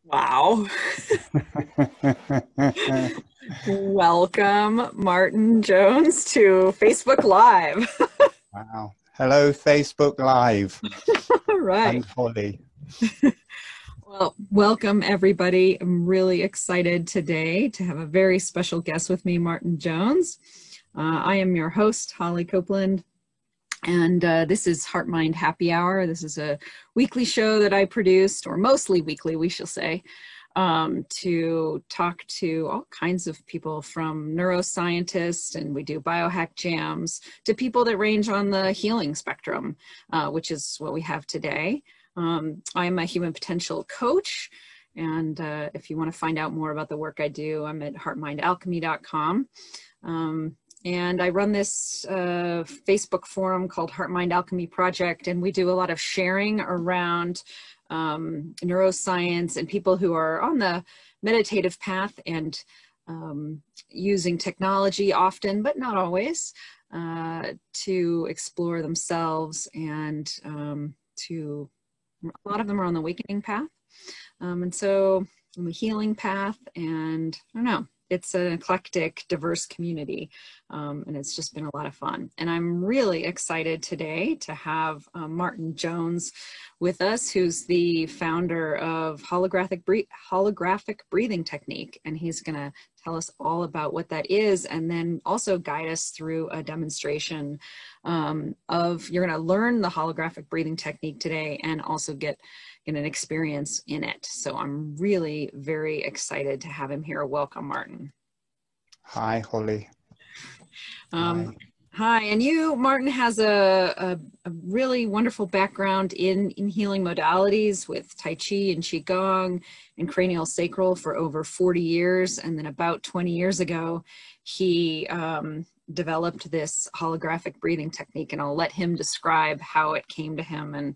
Wow. Welcome, Martin Jones, to Facebook Live. Wow. Hello, Facebook Live All right. and Holly. Well, welcome, everybody. I'm really excited today to have a very special guest with me, Martin Jones. I am your host, Holly Copeland, and this is Heart Mind Happy Hour. This is a weekly show that I produced, or mostly weekly, we shall say, to talk to all kinds of people, from neuroscientists, and we do biohack jams, to people that range on the healing spectrum, which is what we have today. I'm a human potential coach, and if you want to find out more about the work I do, I'm at heartmindalchemy.com. And I run this Facebook forum called Heart Mind Alchemy Project, and we do a lot of sharing around neuroscience and people who are on the meditative path and using technology often, but not always, to explore themselves and a lot of them are on the awakening path. And so on the healing path, and I don't know, it's an eclectic, diverse community, and it's just been a lot of fun. And I'm really excited today to have Martin Jones with us, who's the founder of holographic breathing technique, and he's going to tell us all about what that is, and then also guide us through a demonstration you're going to learn the holographic breathing technique today, and also get an experience in it. So I'm really very excited to have him here. Welcome, Martin. Hi, Holly. Hi, and you, Martin, has a really wonderful background in healing modalities with Tai Chi and Qigong and cranial sacral for over 40 years. And then about 20 years ago, he developed this holographic breathing technique, and I'll let him describe how it came to him and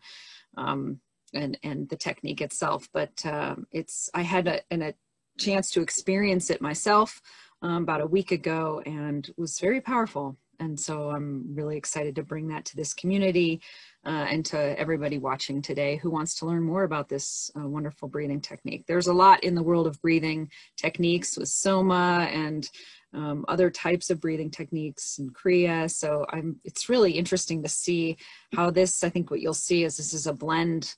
the technique itself. But I had a chance to experience it myself about a week ago, and was very powerful. And so I'm really excited to bring that to this community and to everybody watching today who wants to learn more about this wonderful breathing technique. There's a lot in the world of breathing techniques with Soma and other types of breathing techniques and Kriya. So it's really interesting to see how this, I think what you'll see is this is a blend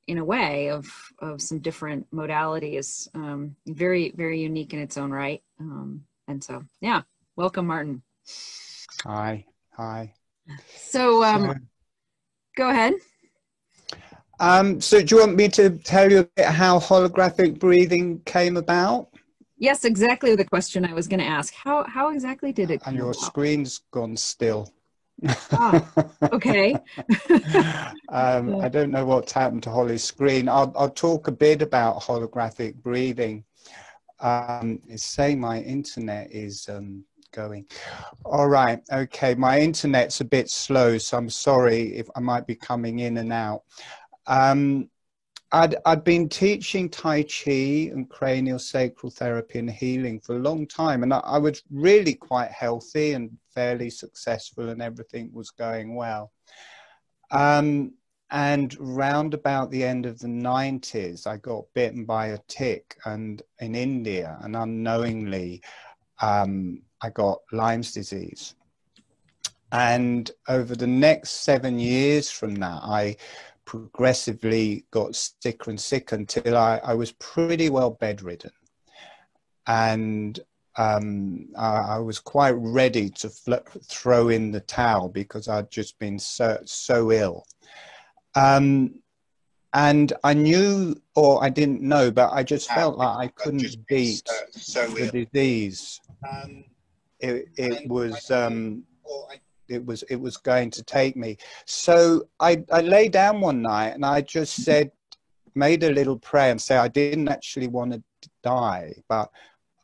in a way of some different modalities, very, very unique in its own right. And so, yeah, welcome, Martin. Hi. So, go ahead. So do you want me to tell you a bit how holographic breathing came about? Yes, exactly the question I was going to ask. How exactly did it come And your about? screen's gone still. Okay. I don't know what's happened to Holly's screen. I'll talk a bit about holographic breathing. It's saying my internet is going. All right. Okay. My internet's a bit slow, so I'm sorry if I might be coming in and out. I'd been teaching Tai Chi and cranial sacral therapy and healing for a long time, and I was really quite healthy and fairly successful, and everything was going well. And round about the end of the 90s, I got bitten by a tick in India, and unknowingly, I got Lyme's disease. And over the next 7 years from that, I progressively got sicker and sicker until I was pretty well bedridden. And I was quite ready to throw in the towel because I'd just been so ill. And I knew, or I didn't know, but I just felt like I couldn't beat the disease. It was going to take me. So I lay down one night and I just made a little prayer and say I didn't actually want to die, but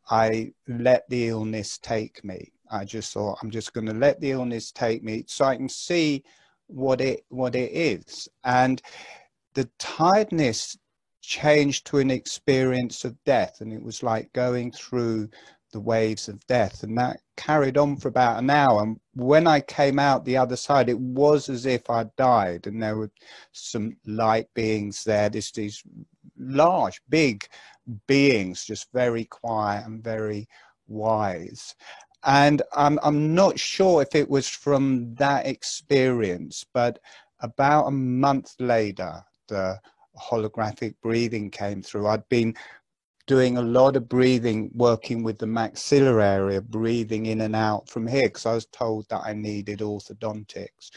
I let the illness take me. I just thought, I'm just going to let the illness take me so I can see what it is. And the tiredness changed to an experience of death, and it was like going through the waves of death, and that carried on for about an hour. And when I came out the other side, it was as if I died, and there were some light beings there, these large, big beings, just very quiet and very wise. And I'm not sure if it was from that experience, but about a month later, the holographic breathing came through. I'd been doing a lot of breathing, working with the maxilla area, breathing in and out from here, because I was told that I needed orthodontics.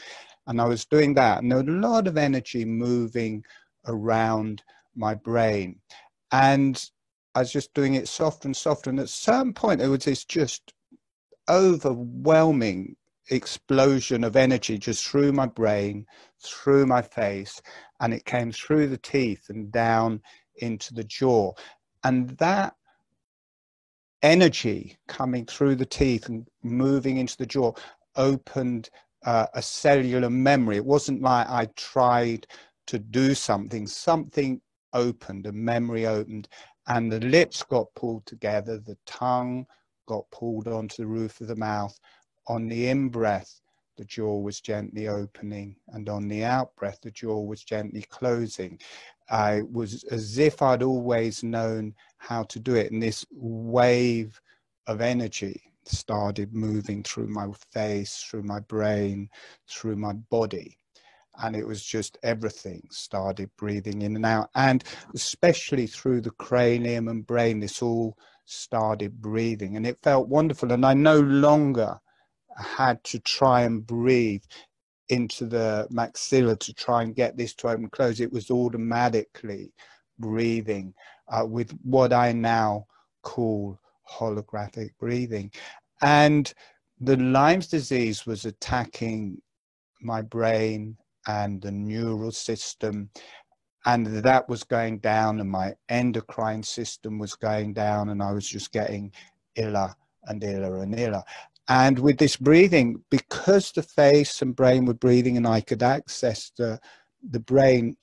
And I was doing that, and there was a lot of energy moving around my brain. And I was just doing it softer and softer. And at some point, there was this just overwhelming explosion of energy just through my brain, through my face, and it came through the teeth and down into the jaw. And that energy coming through the teeth and moving into the jaw opened a cellular memory. It wasn't like I tried to do something. Something opened, a memory opened, and the lips got pulled together, the tongue got pulled onto the roof of the mouth. On the in-breath, the jaw was gently opening, and on the out-breath, the jaw was gently closing. It was as if I'd always known how to do it, and this wave of energy started moving through my face, through my brain, through my body. And it was just everything started breathing in and out, and especially through the cranium and brain, this all started breathing, and it felt wonderful. And I no longer had to try and breathe into the maxilla to try and get this to open and close. It was automatically breathing with what I now call holographic breathing. And the Lyme's disease was attacking my brain and the neural system, and that was going down, and my endocrine system was going down, and I was just getting iller and iller and iller. And with this breathing, because the face and brain were breathing and I could access the brain,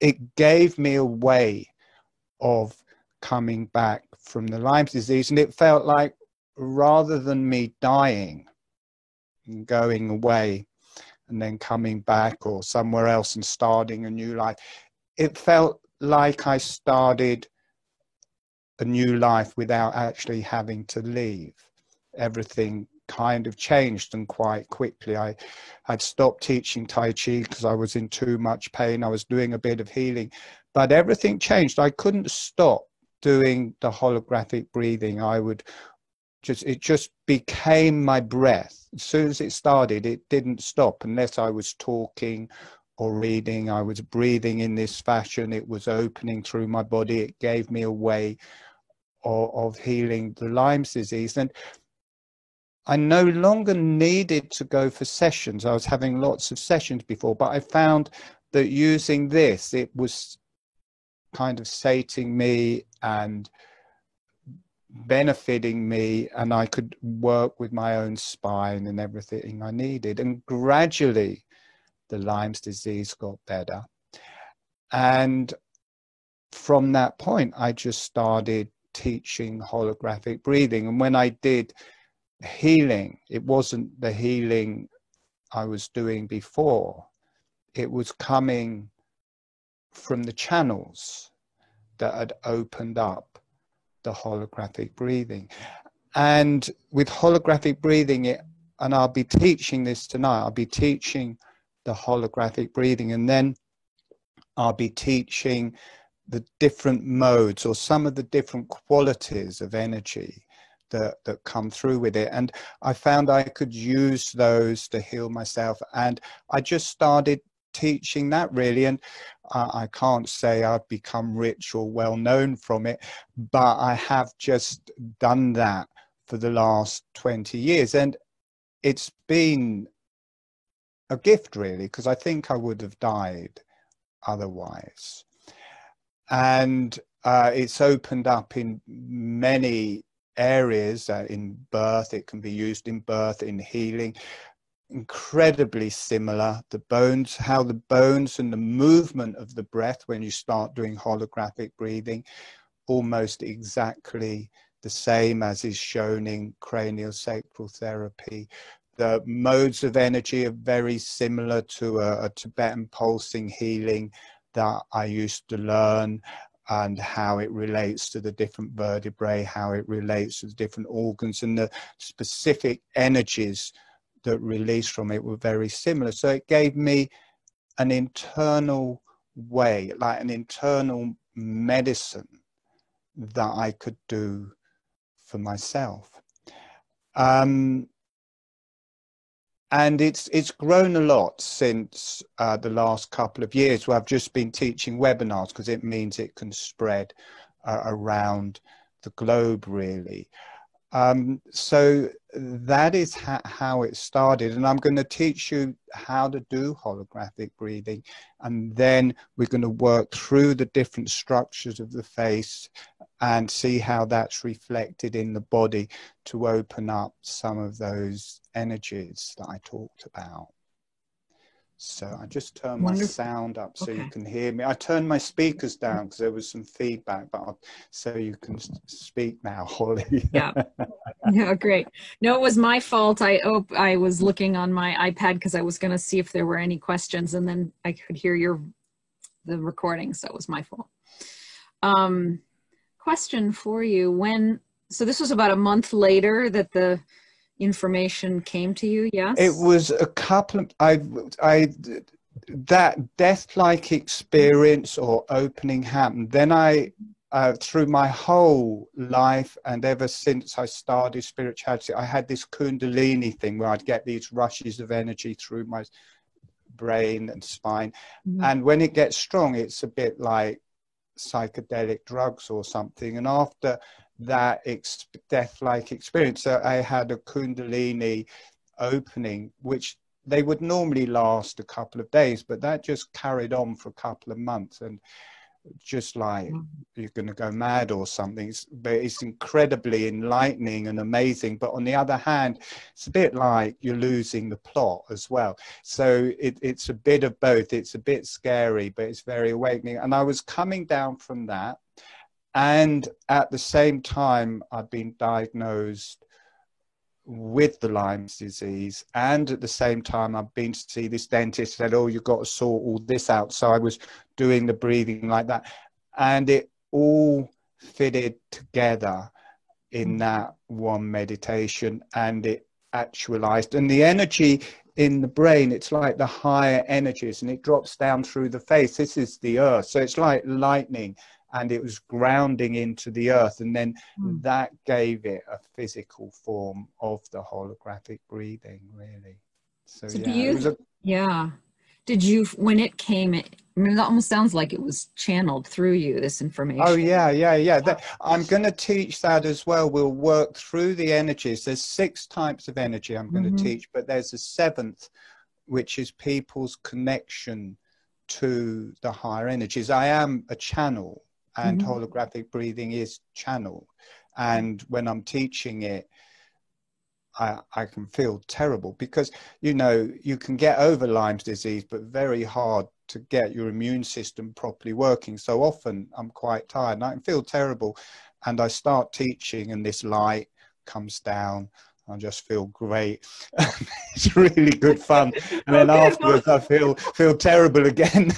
it gave me a way of coming back from the Lyme's disease. And it felt like, rather than me dying and going away and then coming back or somewhere else and starting a new life, it felt like I started a new life without actually having to leave. Everything kind of changed, and quite quickly. I'd stopped teaching Tai Chi because I was in too much pain. I was doing a bit of healing, but everything changed. I couldn't stop doing the holographic breathing. It just became my breath. As soon as it started, it didn't stop unless I was talking or reading. I was breathing in this fashion. It was opening through my body. It gave me a way of healing the Lyme's disease. And I no longer needed to go for sessions. I was having lots of sessions before, but I found that using this, it was kind of sating me and benefiting me, and I could work with my own spine and everything I needed. And gradually, the Lyme's disease got better. And from that point, I just started teaching holographic breathing. And when I did healing, it wasn't the healing I was doing before. It was coming from the channels that had opened up the holographic breathing. And with holographic breathing, and I'll be teaching this tonight, I'll be teaching the holographic breathing, and then I'll be teaching the different modes or some of the different qualities of energy that come through with it. And I found I could use those to heal myself, and I just started teaching that, really. And I can't say I've become rich or well known from it, but I have just done that for the last 20 years, and it's been a gift, really, because I think I would have died otherwise. And it's opened up in many areas. In birth, it can be used in birth, in healing. Incredibly similar. The bones, how the bones and the movement of the breath when you start doing holographic breathing, almost exactly the same as is shown in craniosacral therapy. The modes of energy are very similar to a Tibetan pulsing healing that I used to learn. and how it relates to the different vertebrae, how it relates to the different organs, and the specific energies that release from it were very similar. So it gave me an internal way, like an internal medicine that I could do for myself. And it's grown a lot since the last couple of years, where I've just been teaching webinars, because it means it can spread around the globe, really. So that is how it started. And I'm going to teach you how to do holographic breathing. And then we're going to work through the different structures of the face and see how that's reflected in the body to open up some of those energies that I talked about. So I just turned my sound up so you can hear me. I turned my speakers down because there was some feedback, but so you can speak now, Holly. Yeah. Yeah, great. No, it was my fault. I was looking on my iPad because I was going to see if there were any questions, and then I could hear the recording, so it was my fault. Question for you: so this was about a month later that the information came to you, yes? It was a couple of, that death-like experience or opening happened. Then through my whole life and ever since I started spirituality, I had this Kundalini thing where I'd get these rushes of energy through my brain and spine. Mm-hmm. And when it gets strong, it's a bit like psychedelic drugs or something. And after that death-like experience, I had a Kundalini opening, which they would normally last a couple of days, but that just carried on for a couple of months, and just like you're going to go mad or something. But it's incredibly enlightening and amazing. But on the other hand, it's a bit like you're losing the plot as well. So it's a bit of both. It's a bit scary, but it's very awakening. And I was coming down from that. And at the same time, I've been diagnosed with the Lyme's disease. And at the same time, I've been to see this dentist, said, oh, you've got to sort all this out. So I was doing the breathing like that. And it all fitted together in that one meditation, and it actualized. And the energy in the brain, it's like the higher energies, and it drops down through the face. This is the earth. So it's like lightning. And it was grounding into the earth, and then that gave it a physical form of the holographic breathing, really. So yeah, did you, when it came, I mean, it almost sounds like it was channeled through you, this information. Oh yeah. I'm going to teach that as well. We'll work through the energies. There's 6 types of energy I'm going to teach, but there's a 7th, which is people's connection to the higher energies. I am a channel. And holographic breathing is channeled. And when I'm teaching it, I can feel terrible because, you know, you can get over Lyme's disease, but very hard to get your immune system properly working. So often I'm quite tired and I can feel terrible. And I start teaching and this light comes down. I just feel great. It's really good fun. And then afterwards I feel terrible again.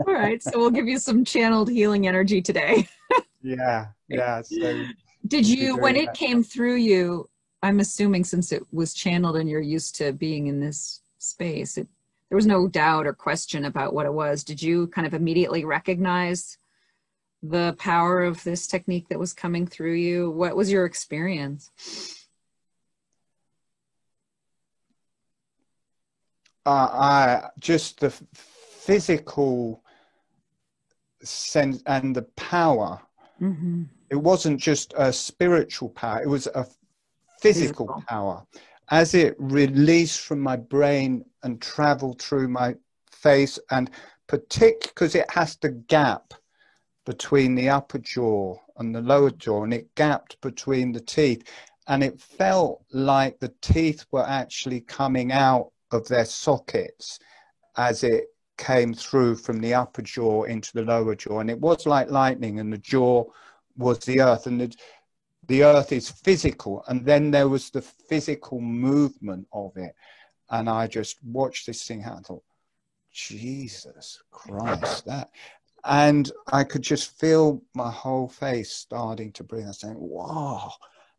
All right, so we'll give you some channeled healing energy today. Yeah. So did you, when it came through you, I'm assuming since it was channeled and you're used to being in this space, there was no doubt or question about what it was. Did you kind of immediately recognize the power of this technique that was coming through you? What was your experience? Just the physical sense and the power. It wasn't just a spiritual power, it was a physical power. As it released from my brain and traveled through my face, and particularly because it has to gap between the upper jaw and the lower jaw, and it gapped between the teeth, and it felt like the teeth were actually coming out of their sockets as it came through from the upper jaw into the lower jaw. And it was like lightning, and the jaw was the earth, and the earth is physical, and then there was the physical movement of it. And I just watched this thing happen. I thought, Jesus Christ, that. And I could just feel my whole face starting to breathe. I was saying, wow,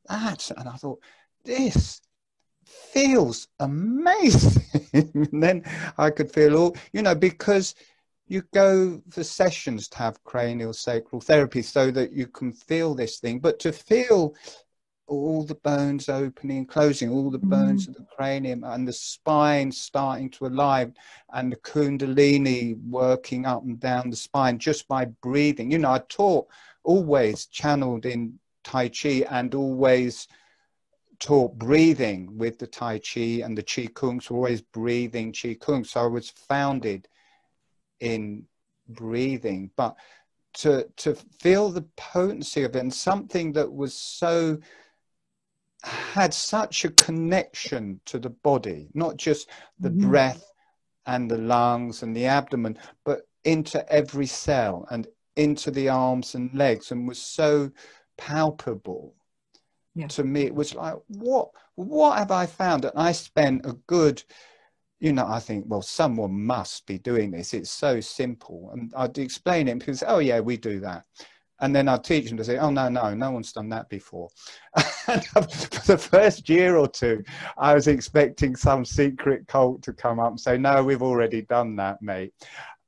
that's, and I thought, this feels amazing. And then I could feel all, you know, because you go for sessions to have cranial sacral therapy so that you can feel this thing, but to feel all the bones opening and closing, all the bones of the cranium and the spine starting to align, and the kundalini working up and down the spine just by breathing. You know, I taught, always channeled in Tai Chi, and always taught breathing with the Tai Chi and the Qi Kung, so always breathing Qi Kung. So I was founded in breathing, but to feel the potency of it, and something that was so, had such a connection to the body, not just the breath and the lungs and the abdomen, but into every cell and into the arms and legs, and was so palpable. To me, it was like, what have I found? And I spent a good, you know, I think, well, someone must be doing this. It's so simple. And I'd explain it, and people say, oh yeah, we do that. And then I'd teach them to say, oh, no one's done that before. And for the first year or two, I was expecting some secret cult to come up and say, no, we've already done that, mate.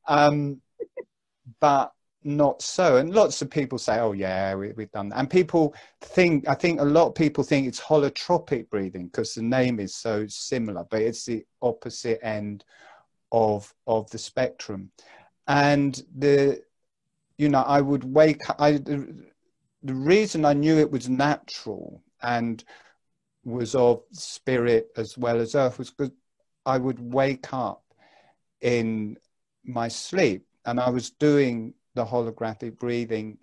But not so. And lots of people say, oh yeah, we've done that. And people think, I think a lot of people think it's holotropic breathing because the name is so similar, but it's the opposite end of the spectrum. And you know, I would wake up, the reason I knew it was natural and was of spirit as well as earth was because I would wake up in my sleep, and I was doing the holographic breathing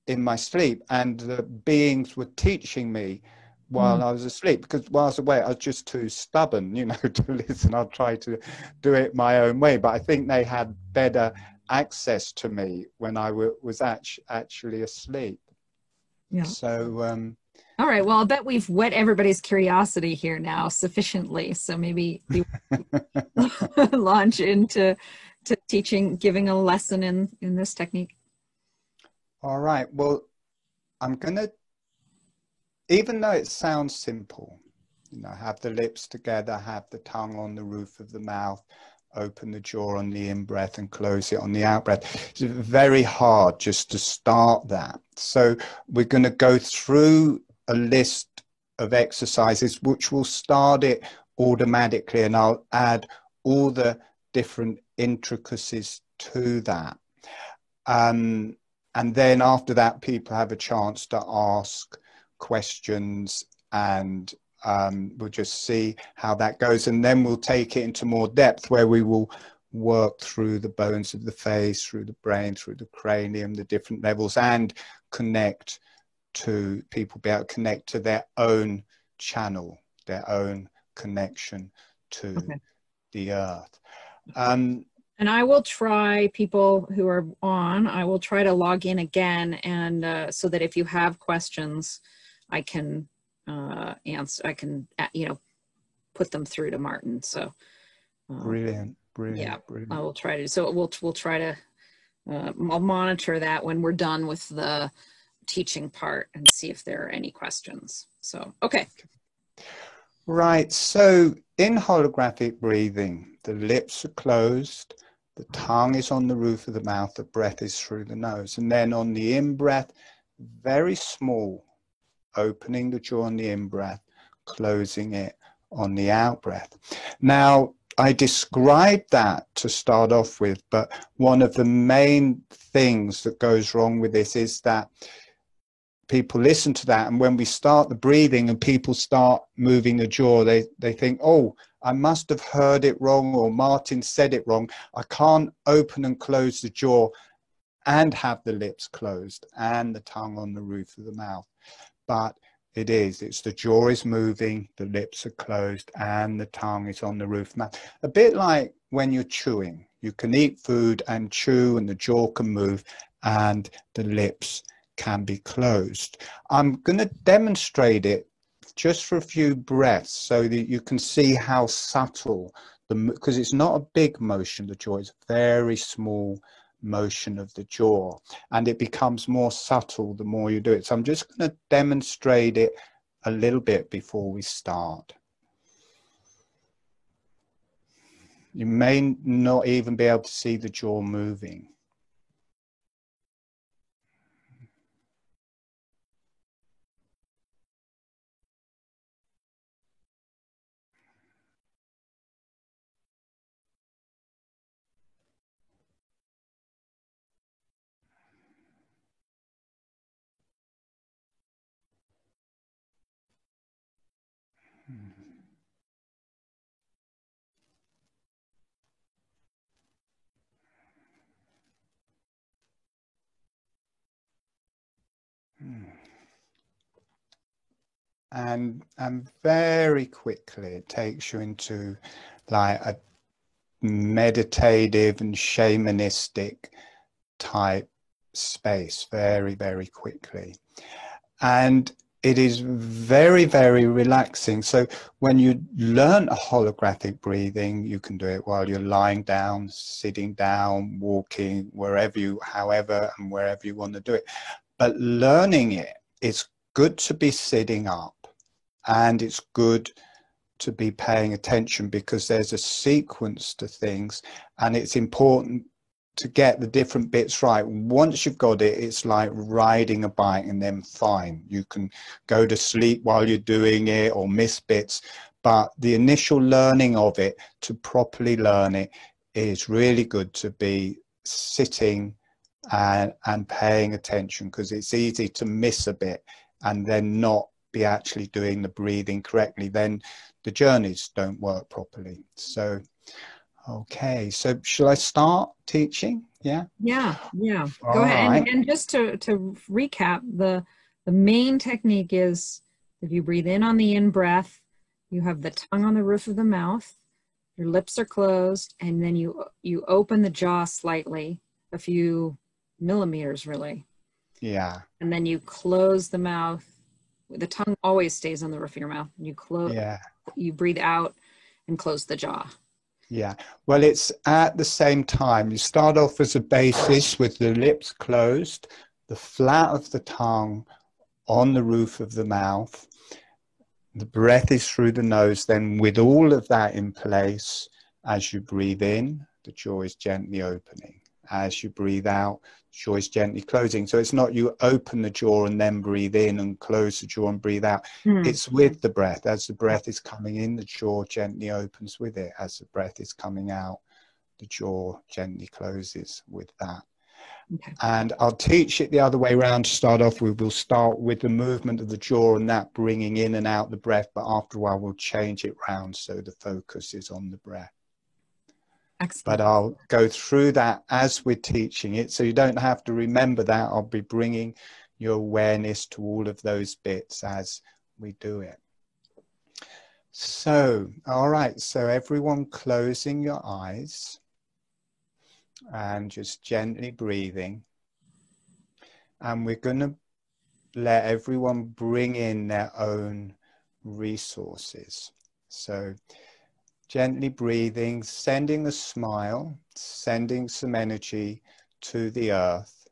in my sleep, and the beings were teaching me while I was asleep, because while I was awake I was just too stubborn, you know, to listen. I'd try to do it my own way, but I think they had better access to me when I was actually asleep. Yeah. So all right, well, I'll bet we've whet everybody's curiosity here now sufficiently, so maybe we launch into teaching, giving a lesson in this technique. All right, well, I'm gonna, even though it sounds simple, you know, have the lips together, have the tongue on the roof of the mouth, open the jaw on the in-breath and close it on the out-breath. It's very hard just to start that. So we're going to go through a list of exercises which will start it automatically, and I'll add all the different intricacies to that. And then after that, people have a chance to ask questions, and we'll just see how that goes, and then we'll take it into more depth where we will work through the bones of the face, through the brain, through the cranium, the different levels, and connect to people, be able to connect to their own channel, their own connection to the earth. And I will try, people who are on, I will try to log in again, and so that if you have questions, I can answer, I can, you know, put them through to Martin. So brilliant. Yeah, brilliant. I will try to, so we'll try to, I'll monitor that when we're done with the teaching part and see if there are any questions. So, okay. Right, so in holographic breathing, the lips are closed, the tongue is on the roof of the mouth, the breath is through the nose. And then on the in-breath, very small, opening the jaw on the in-breath, closing it on the out-breath. Now, I described that to start off with, but one of the main things that goes wrong with this is that people listen to that, and when we start the breathing and people start moving the jaw, they think, oh, I must have heard it wrong, or Martin said it wrong. I can't open and close the jaw and have the lips closed and the tongue on the roof of the mouth. But it's the jaw is moving, the lips are closed, and the tongue is on the roof of the mouth. A bit like when you're chewing. You can eat food and chew, and the jaw can move, and the lips can be closed. I'm going to demonstrate it just for a few breaths so that you can see how subtle because it's not a big motion of the jaw, it's a very small motion of the jaw, and it becomes more subtle the more you do it. So I'm just going to demonstrate it a little bit before we start. You may not even be able to see the jaw moving. And very quickly it takes you into like a meditative and shamanistic type space very, very quickly. And it is very, very relaxing. So when you learn a holographic breathing, you can do it while you're lying down, sitting down, walking, wherever you, however and wherever you want to do it. But learning it, it's good to be sitting up, and it's good to be paying attention, because there's a sequence to things, and it's important to get the different bits right. Once you've got it, it's like riding a bike, and then fine, you can go to sleep while you're doing it or miss bits. But the initial learning of it, to properly learn it, is really good to be sitting and paying attention, because it's easy to miss a bit and then not be actually doing the breathing correctly. Then the journeys don't work properly. So okay, so shall I start teaching? Yeah. Yeah. All Go ahead. right. And just to recap, the main technique is if you breathe in on the in breath, you have the tongue on the roof of the mouth, your lips are closed, and then you open the jaw slightly, a few millimeters really. Yeah. And then you close the mouth. The tongue always stays on the roof of your mouth. You close. Yeah. You breathe out and close the jaw. Yeah. Well, it's at the same time. You start off as a basis with the lips closed, the flat of the tongue on the roof of the mouth. The breath is through the nose. Then with all of that in place, as you breathe in, the jaw is gently opening. As you breathe out, the jaw is gently closing. So it's not you open the jaw and then breathe in and close the jaw and breathe out. It's with the breath. As the breath is coming in, the jaw gently opens with it. As the breath is coming out, the jaw gently closes with that. Okay. And I'll teach it the other way around. To start off with, we'll start with the movement of the jaw and that bringing in and out the breath, but after a while we'll change it round so the focus is on the breath. Excellent. But I'll go through that as we're teaching it, so you don't have to remember that. I'll be bringing your awareness to all of those bits as we do it. So, all right, so everyone closing your eyes and just gently breathing. And we're going to let everyone bring in their own resources. So gently breathing, sending a smile, sending some energy to the earth,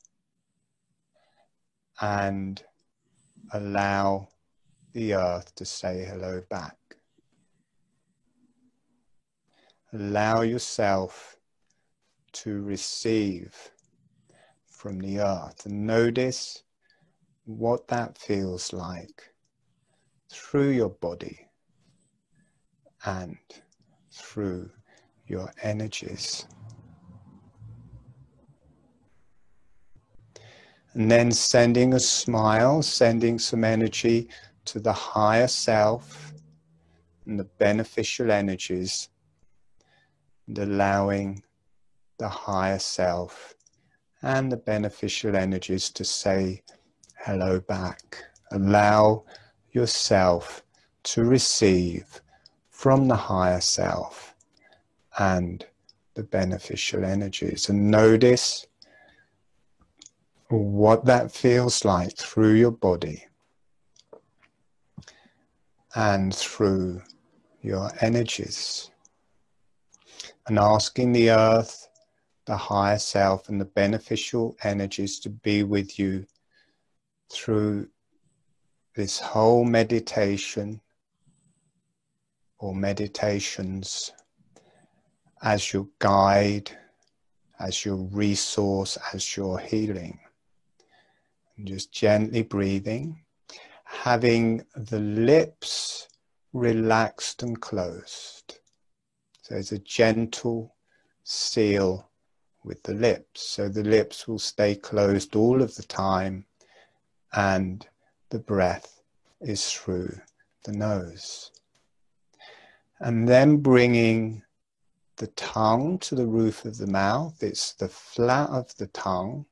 and allow the earth to say hello back. Allow yourself to receive from the earth, and notice what that feels like through your body and through your energies. And then sending a smile, sending some energy to the higher self and the beneficial energies, and allowing the higher self and the beneficial energies to say hello back. Allow yourself to receive from the higher self and the beneficial energies, and notice what that feels like through your body and through your energies. and asking the earth, the higher self, and the beneficial energies to be with you through this whole meditation or meditations as your guide, as your resource, as your healing. And just gently breathing, having the lips relaxed and closed. So it's a gentle seal with the lips. So the lips will stay closed all of the time, and the breath is through the nose. And then bringing the tongue to the roof of the mouth. It's the flat of the tongue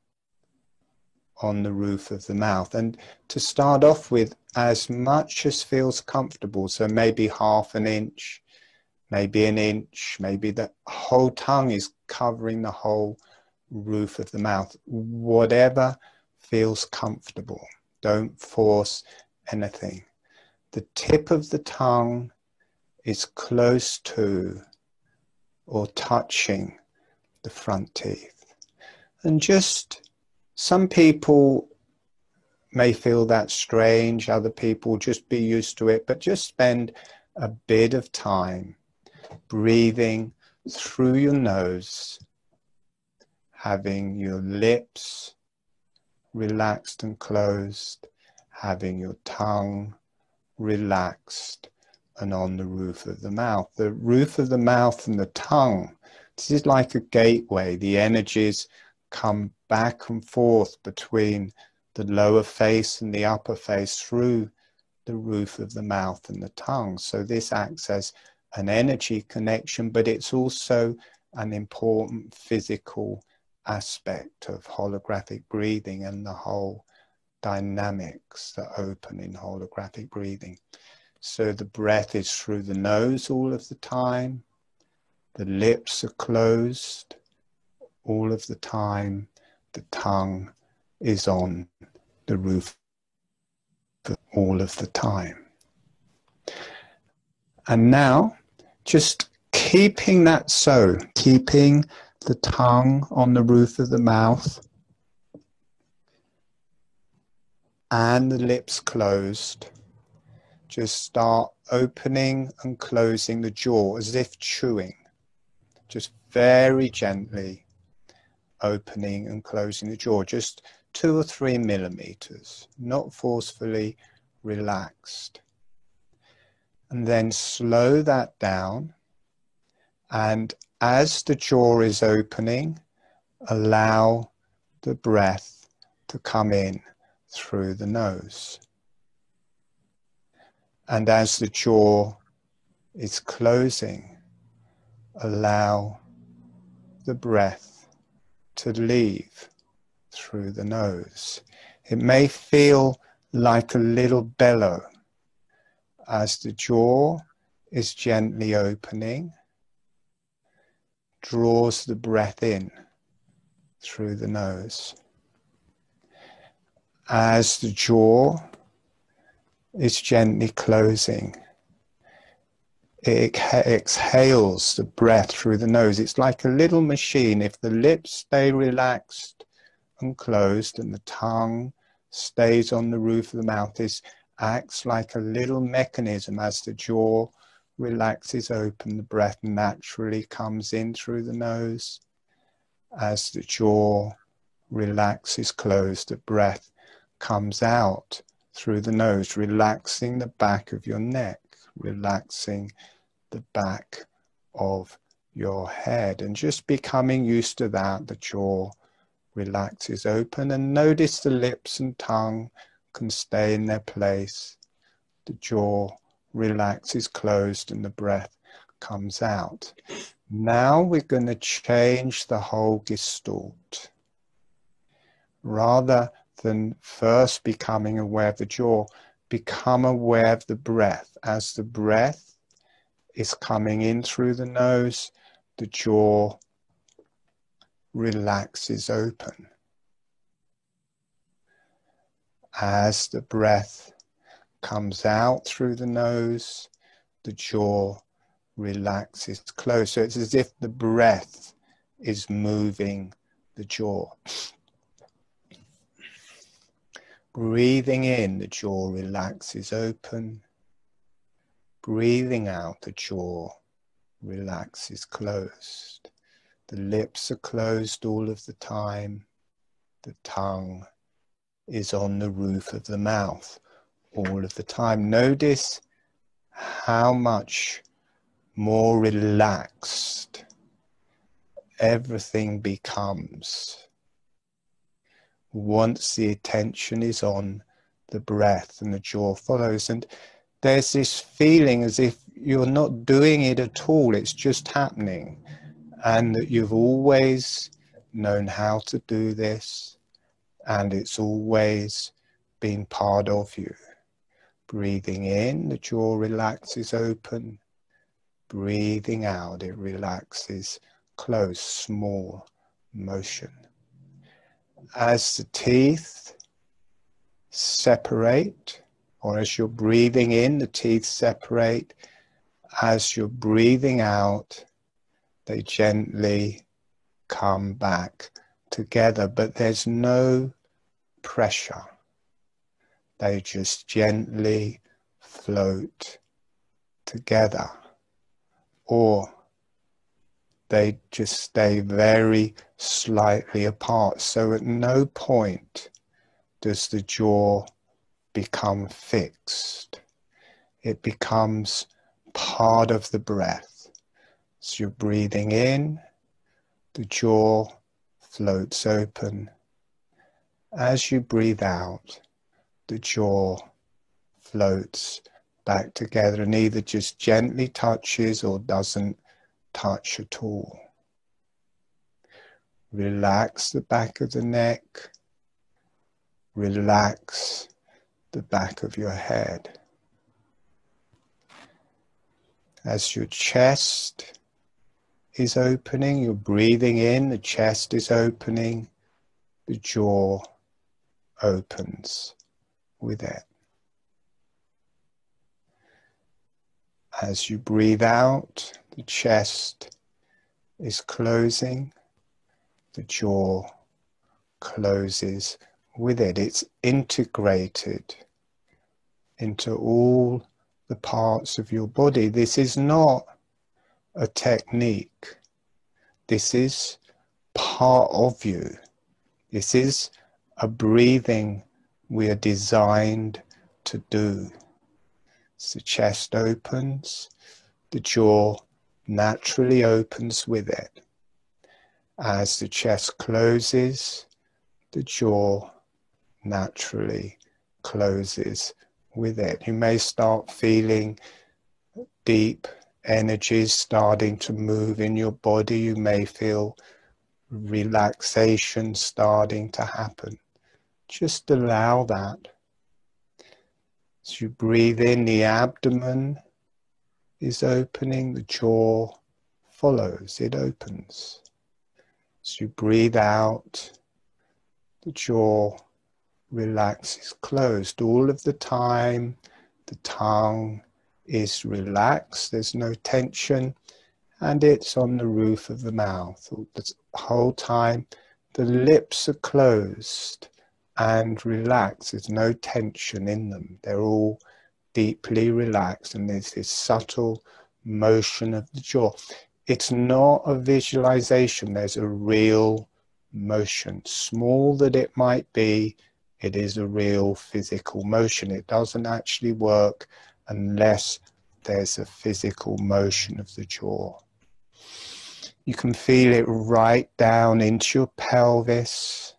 on the roof of the mouth. And to start off with, as much as feels comfortable, so maybe half an inch, maybe an inch, maybe the whole tongue is covering the whole roof of the mouth. Whatever feels comfortable. Don't force anything. The tip of the tongue is close to or touching the front teeth. And just, some people may feel that strange, other people just be used to it, but just spend a bit of time breathing through your nose, having your lips relaxed and closed, having your tongue relaxed and on the roof of the mouth. The roof of the mouth and the tongue, this is like a gateway. The energies come back and forth between the lower face and the upper face through the roof of the mouth and the tongue. So this acts as an energy connection, but it's also an important physical aspect of holographic breathing and the whole dynamics that open in holographic breathing. So the breath is through the nose all of the time. The lips are closed all of the time. The tongue is on the roof all of the time. And now, just keeping that so, keeping the tongue on the roof of the mouth and the lips closed, just start opening and closing the jaw as if chewing. Just very gently opening and closing the jaw, just 2 or 3 millimeters, not forcefully, relaxed. And then slow that down, and as the jaw is opening, allow the breath to come in through the nose. And as the jaw is closing, allow the breath to leave through the nose. It may feel like a little bellow as the jaw is gently opening, draws the breath in through the nose. As the jaw is gently closing, it exhales the breath through the nose. It's like a little machine. If the lips stay relaxed and closed and the tongue stays on the roof of the mouth, this acts like a little mechanism. As the jaw relaxes open, the breath naturally comes in through the nose. As the jaw relaxes closed, the breath comes out through the nose, relaxing the back of your neck, relaxing the back of your head, and just becoming used to that. The jaw relaxes open, and notice the lips and tongue can stay in their place. The jaw relaxes closed and the breath comes out. Now we're going to change the whole gestalt. Rather than first becoming aware of the jaw, become aware of the breath. As the breath is coming in through the nose, the jaw relaxes open. As the breath comes out through the nose, the jaw relaxes closed. So it's as if the breath is moving the jaw. Breathing in, the jaw relaxes open. Breathing out, the jaw relaxes closed. The lips are closed all of the time. The tongue is on the roof of the mouth all of the time. Notice how much more relaxed everything becomes once the attention is on the breath and the jaw follows. And there's this feeling as if you're not doing it at all, it's just happening, and that you've always known how to do this, and it's always been part of you. Breathing in, the jaw relaxes open. Breathing out, it relaxes closed, small motion. As the teeth separate, or as you're breathing in, the teeth separate. As you're breathing out, they gently come back together, but there's no pressure. They just gently float together, or they just stay very slightly apart. So at no point does the jaw become fixed. It becomes part of the breath. So you're breathing in, the jaw floats open. As you breathe out, the jaw floats back together and either just gently touches or doesn't touch at all. Relax the back of the neck. Relax the back of your head. As your chest is opening, you're breathing in, the chest is opening, the jaw opens with it. As you breathe out, the chest is closing, the jaw closes with it. It's integrated into all the parts of your body. This is not a technique. This is part of you. This is a breathing we are designed to do. As the chest opens, the jaw naturally opens with it. As the chest closes, the jaw naturally closes with it. You may start feeling deep energies starting to move in your body. You may feel relaxation starting to happen. Just allow that. As you breathe in, the abdomen is opening, the jaw follows, it opens. As you breathe out, the jaw relaxes closed. All of the time, the tongue is relaxed, there's no tension, and it's on the roof of the mouth. The whole time, the lips are closed and relaxed. There's no tension in them. They're all deeply relaxed, and there's this subtle motion of the jaw. It's not a visualization. There's a real motion. Small that it might be, it is a real physical motion. It doesn't actually work unless there's a physical motion of the jaw. You can feel it right down into your pelvis.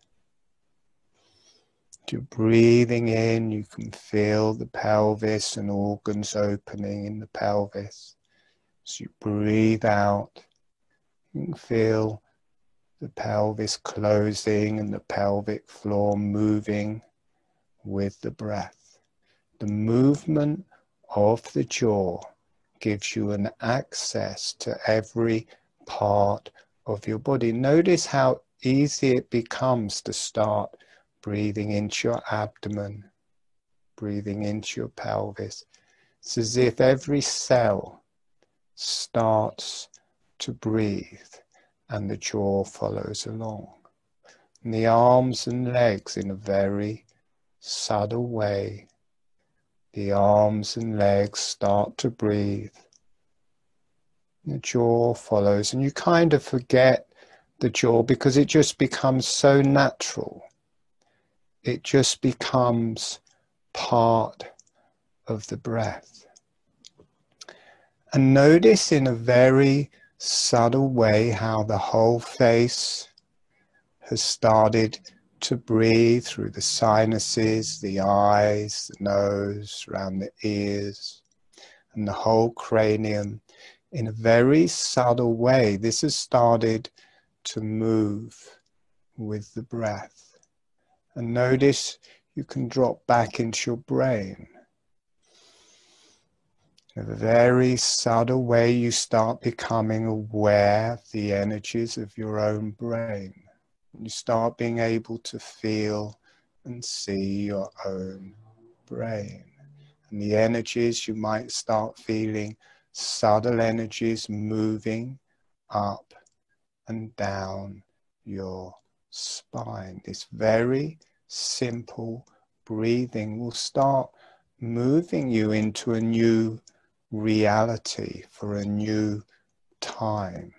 You're breathing in, you can feel the pelvis and organs opening in the pelvis. As you breathe out, you can feel the pelvis closing and the pelvic floor moving with the breath. The movement of the jaw gives you an access to every part of your body. Notice how easy it becomes to start breathing into your abdomen, breathing into your pelvis. It's as if every cell starts to breathe, and the jaw follows along. And the arms and legs, in a very subtle way, the arms and legs start to breathe. The jaw follows, and you kind of forget the jaw because it just becomes so natural. It just becomes part of the breath. And notice in a very subtle way how the whole face has started to breathe through the sinuses, the eyes, the nose, around the ears, and the whole cranium. In a very subtle way, this has started to move with the breath. And notice you can drop back into your brain. In a very subtle way, you start becoming aware of the energies of your own brain. You start being able to feel and see your own brain. And the energies, you might start feeling subtle energies moving up and down your spine. This very simple breathing will start moving you into a new reality, for a new time,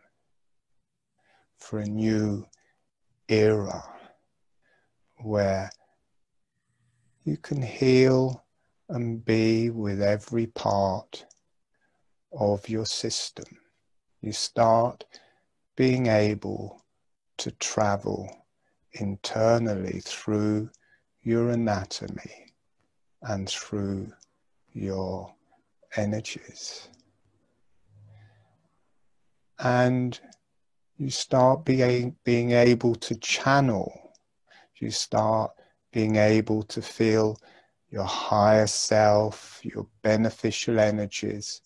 for a new era where you can heal and be with every part of your system. You start being able to travel internally through your anatomy and through your energies. And you start being able to channel. You start being able to feel your higher self, your beneficial energies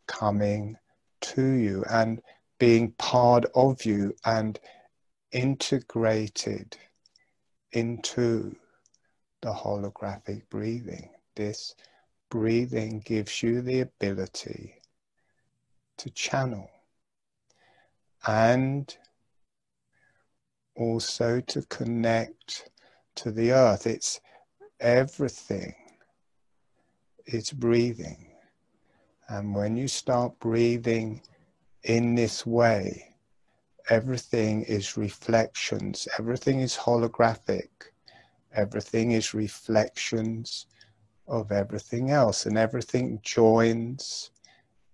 coming to you and being part of you and integrated into the holographic breathing. This breathing gives you the ability to channel and also to connect to the earth. It's everything. It's breathing. And when you start breathing in this way, everything is reflections. Everything is holographic. Everything is reflections of everything else. And everything joins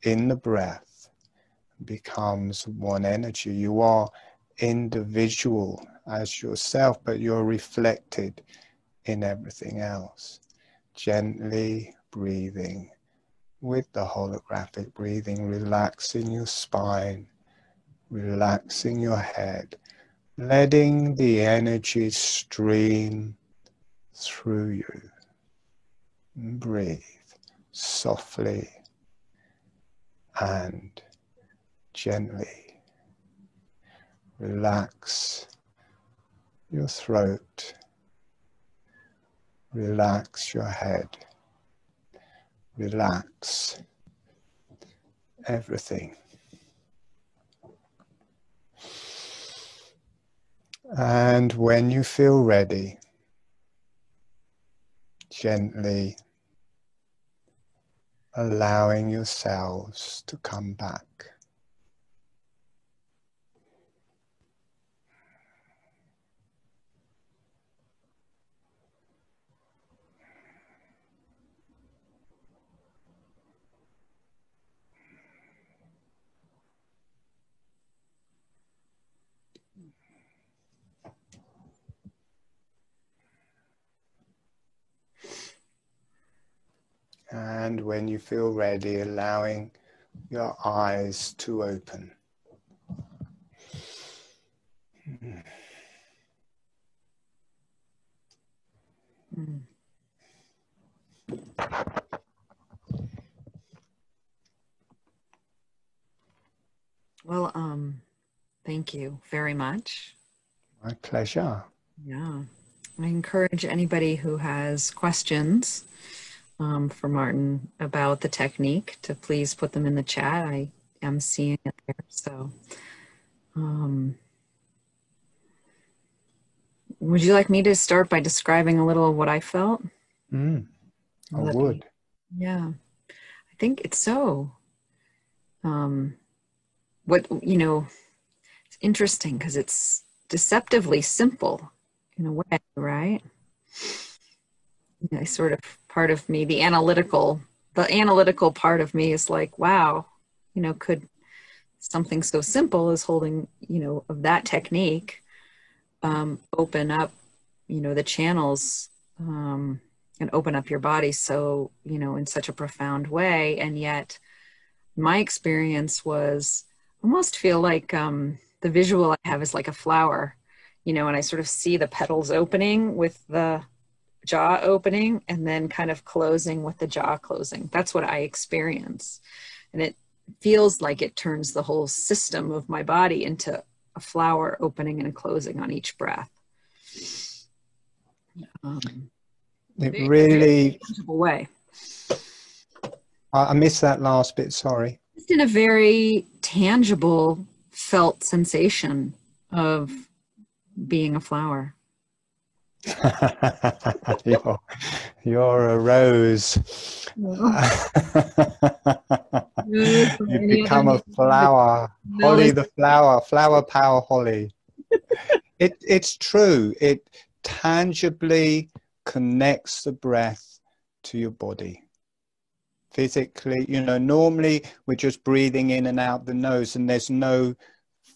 in the breath, becomes one energy. You are individual as yourself, but you're reflected in everything else. Gently breathing with the holographic breathing, relaxing your spine, relaxing your head, letting the energy stream through you. Breathe softly and gently. Relax your throat. Relax your head. Relax everything. And when you feel ready, gently allowing yourselves to come back. And when you feel ready, allowing your eyes to open. Well, thank you very much. My pleasure. Yeah. I encourage anybody who has questions for Martin about the technique to please put them in the chat. I am seeing it there. So, um, would you like me to start by describing a little of what I felt? Mm, I Let me- would. yeah, I think it's so. Um, what, you know, it's interesting because it's deceptively simple in a way, right? I sort of part of me, the analytical part of me is like, wow, could something so simple as holding, of that technique, open up, the channels, and open up your body so, in such a profound way. And yet my experience was almost feel like the visual I have is like a flower, and I sort of see the petals opening with the jaw opening and then kind of closing with the jaw closing. That's what I experience. And it feels like it turns the whole system of my body into a flower opening and closing on each breath. It Very really, tangible way. I missed that last bit, sorry. Just in a very tangible felt sensation of being a flower. you're, you're a rose. You've become a flower. Holly the flower, flower power Holly. It's true. It tangibly connects the breath to your body. Physically, normally we're just breathing in and out the nose and there's no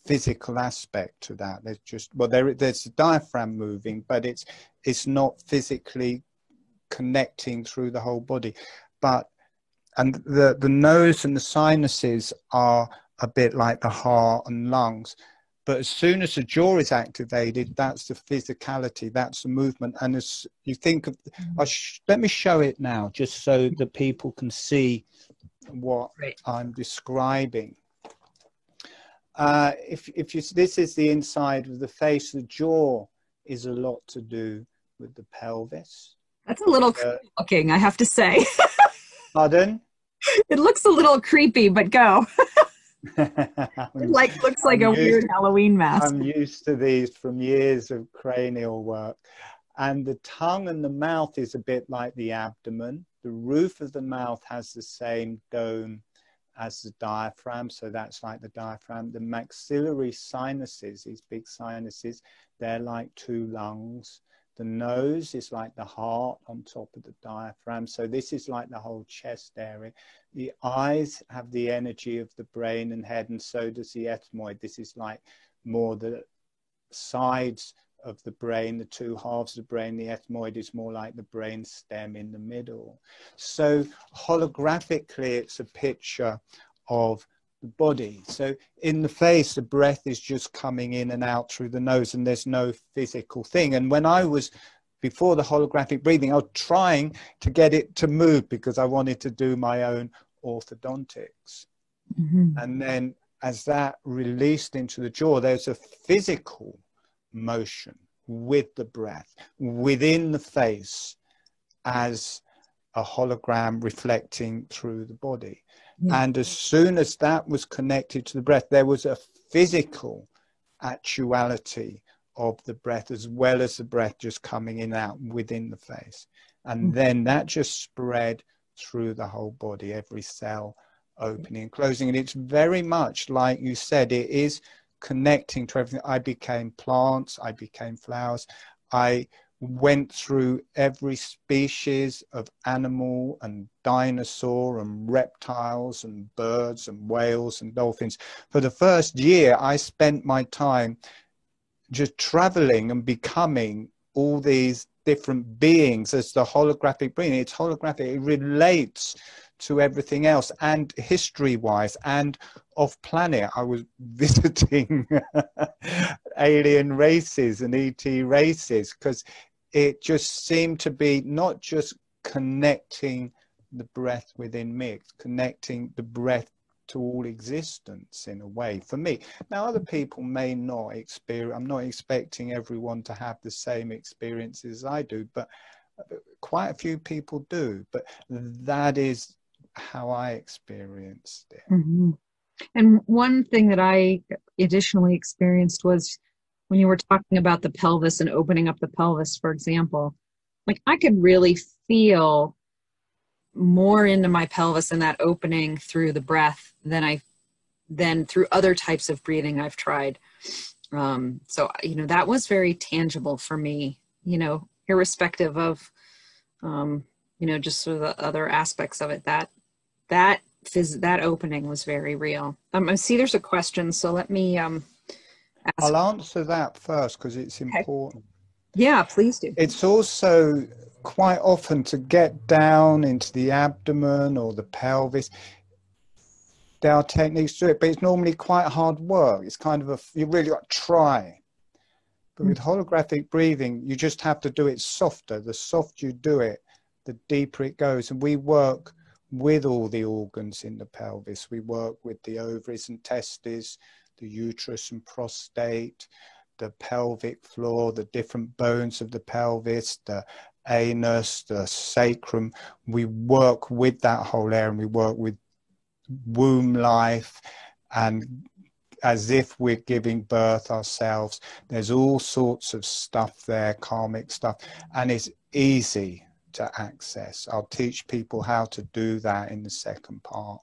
physical aspect to that. There's just, well, there's a diaphragm moving, but it's not physically connecting through the whole body. And the nose and the sinuses are a bit like the heart and lungs. But as soon as the jaw is activated, that's the physicality, that's the movement. And as you think of, let me show it now, just so that people can see what I'm describing. This is the inside of the face. The jaw is a lot to do with the pelvis. That's a little creepy looking, I have to say. Pardon? It looks a little creepy, but go. It looks like a weird Halloween mask. I'm used to these from years of cranial work. And the tongue and the mouth is a bit like the abdomen. The roof of the mouth has the same dome as the diaphragm, so that's like the diaphragm. The maxillary sinuses, these big sinuses, they're like two lungs. The nose is like the heart on top of the diaphragm. So this is like the whole chest area. The eyes have the energy of the brain and head, and so does the ethmoid. This is like more the sides of the brain, the two halves of the brain. The ethmoid is more like the brain stem in the middle. So holographically, it's a picture of the body. So in the face, the breath is just coming in and out through the nose, and there's no physical thing. And when I was, before the holographic breathing, I was trying to get it to move because I wanted to do my own orthodontics. And then as that released into the jaw, there's a physical motion with the breath within the face as a hologram reflecting through the body. And as soon as that was connected to the breath, there was a physical actuality of the breath, as well as the breath just coming in and out within the face. And then that just spread through the whole body, every cell opening and closing. And it's very much like you said, it is connecting to everything. I became plants, I became flowers. I went through every species of animal and dinosaur and reptiles and birds and whales and dolphins. For the first year, I spent my time just traveling and becoming all these different beings as the holographic being. It's holographic, it relates to everything else, and history-wise and off planet. I was visiting alien races and ET races because it just seemed to be not just connecting the breath within me, it's connecting the breath to all existence in a way for me. Now other people may not experience, I'm not expecting everyone to have the same experiences I do, but quite a few people do. But that is how I experienced it. And one thing that I additionally experienced was when you were talking about the pelvis and opening up the pelvis, for example, like I could really feel more into my pelvis and that opening through the breath than through other types of breathing I've tried. So, that was very tangible for me, irrespective of, just sort of the other aspects of it, that opening was very real. I see there's a question, so let me ask. I'll answer that first because it's Okay. important. Yeah, please do. It's also quite often to get down into the abdomen or the pelvis. There are techniques to it, but it's normally quite hard work. It's kind of you really got to try. But with holographic breathing, you just have to do it softer. The softer you do it, the deeper it goes. And we work with all the organs in the pelvis. We work with the ovaries and testes, the uterus and prostate, the pelvic floor, the different bones of the pelvis, the anus, the sacrum. We work with that whole area, and we work with womb life, and as if we're giving birth ourselves. There's all sorts of stuff there, karmic stuff, and it's easy to access. I'll teach people how to do that in the second part.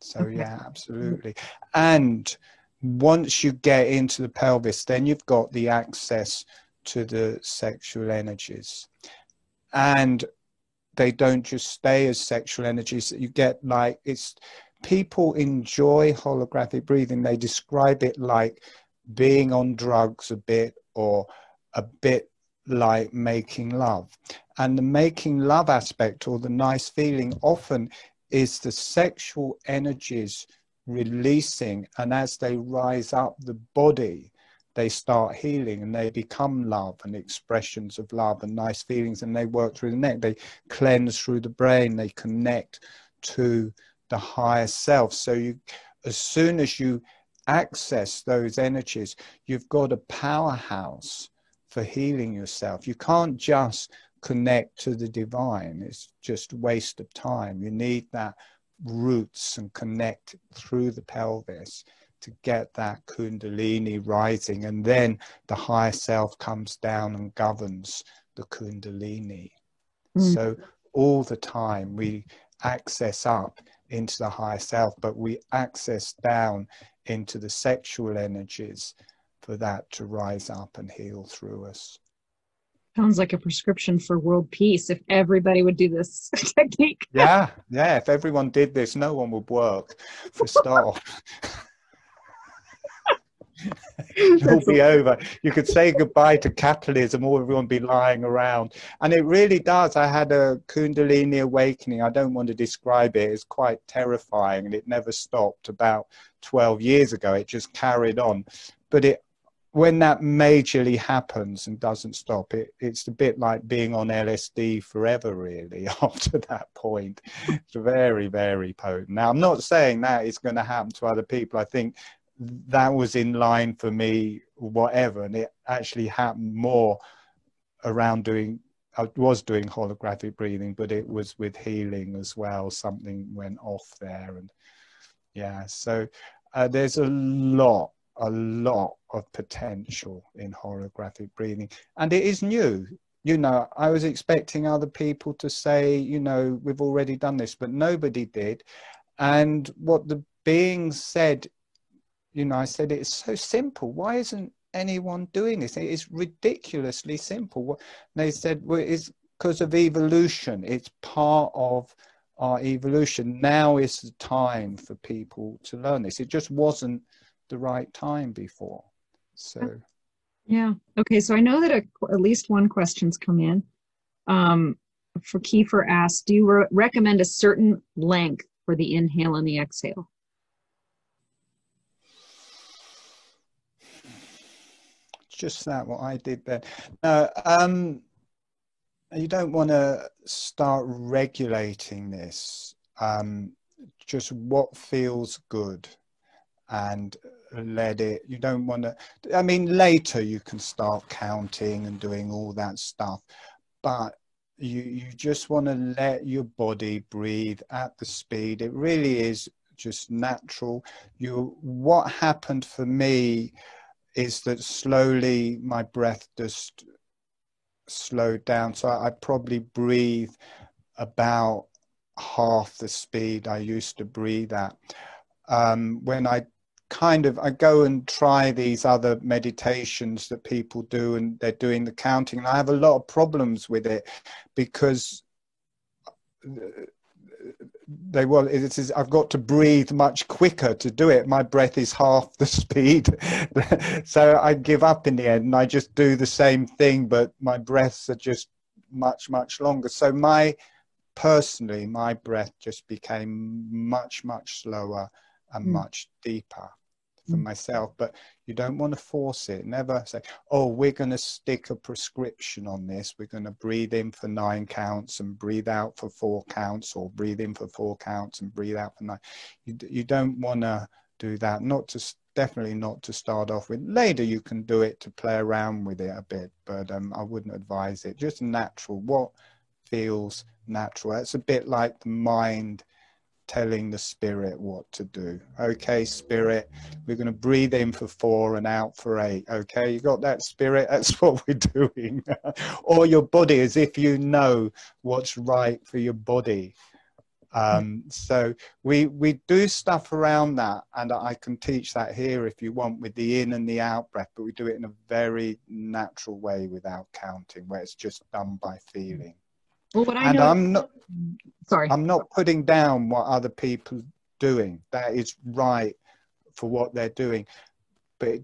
So yeah, absolutely. And once you get into the pelvis, then you've got the access to the sexual energies, and they don't just stay as sexual energies. You get people enjoy holographic breathing. They describe it like being on drugs a bit, or a bit like making love. And the making love aspect, or the nice feeling, often is the sexual energies releasing, and as they rise up the body, they start healing, and they become love and expressions of love and nice feelings, and they work through the neck, they cleanse through the brain, they connect to the higher self. So as soon as you access those energies, you've got a powerhouse for healing yourself. You can't just connect to the divine. It's just a waste of time. You need that roots and connect through the pelvis to get that kundalini rising, and then the higher self comes down and governs the kundalini. So all the time we access up into the higher self, but we access down into the sexual energies for that to rise up and heal through us. Sounds like a prescription for world peace if everybody would do this technique. Yeah, if everyone did this, no one would work for start. It'll be over. You could say goodbye to capitalism, or everyone be lying around. And it really does. I had a Kundalini awakening. I don't want to describe it. It's quite terrifying, and it never stopped. About 12 years ago, it just carried on. But when that majorly happens and doesn't stop, it's a bit like being on LSD forever, really, after that point. It's very, very potent. Now, I'm not saying that is going to happen to other people. I think that was in line for me, whatever, and it actually happened more around I was doing holographic breathing, but it was with healing as well. Something went off there, and yeah, so there's a lot of potential in holographic breathing, and it is new. I was expecting other people to say, we've already done this, but nobody did. And what the being said, I said, it's so simple. Why isn't anyone doing this? It is ridiculously simple. They said, well, it's because of evolution. It's part of our evolution. Now is the time for people to learn this. It just wasn't the right time before. So yeah. Okay, so I know that at least one question's come in. For Kiefer asked, do you recommend a certain length for the inhale and the exhale? Just that what I did then. You don't want to start regulating this. Just what feels good, and you don't want to, later you can start counting and doing all that stuff, but you just want to let your body breathe at the speed. It really is just natural. What happened for me is that slowly my breath just slowed down. So I probably breathe about half the speed I used to breathe at. When I go and try these other meditations that people do, and they're doing the counting, and I have a lot of problems with it, because I've got to breathe much quicker to do it. My breath is half the speed. So I give up in the end, and I just do the same thing, but my breaths are just much, much longer. So personally, my breath just became much, much slower and much deeper for myself. But you don't want to force it. Never say, oh, we're going to stick a prescription on this. We're going to breathe in for 9 counts and breathe out for 4 counts, or breathe in for 4 counts and breathe out for 9. You don't want to do that. Definitely not to start off with. Later you can do it to play around with it a bit, but I wouldn't advise it. Just natural, what feels natural. It's a bit like the mind telling the spirit what to do. Okay, spirit, we're going to breathe in for 4 and out for 8. Okay, you got that, spirit? That's what we're doing. Or your body, as if you know what's right for your body. So we do stuff around that, and I can teach that here if you want, with the in and the out breath, but we do it in a very natural way without counting, where it's just done by feeling. Well, what I know, I'm not putting down what other people are doing. That is right for what they're doing. But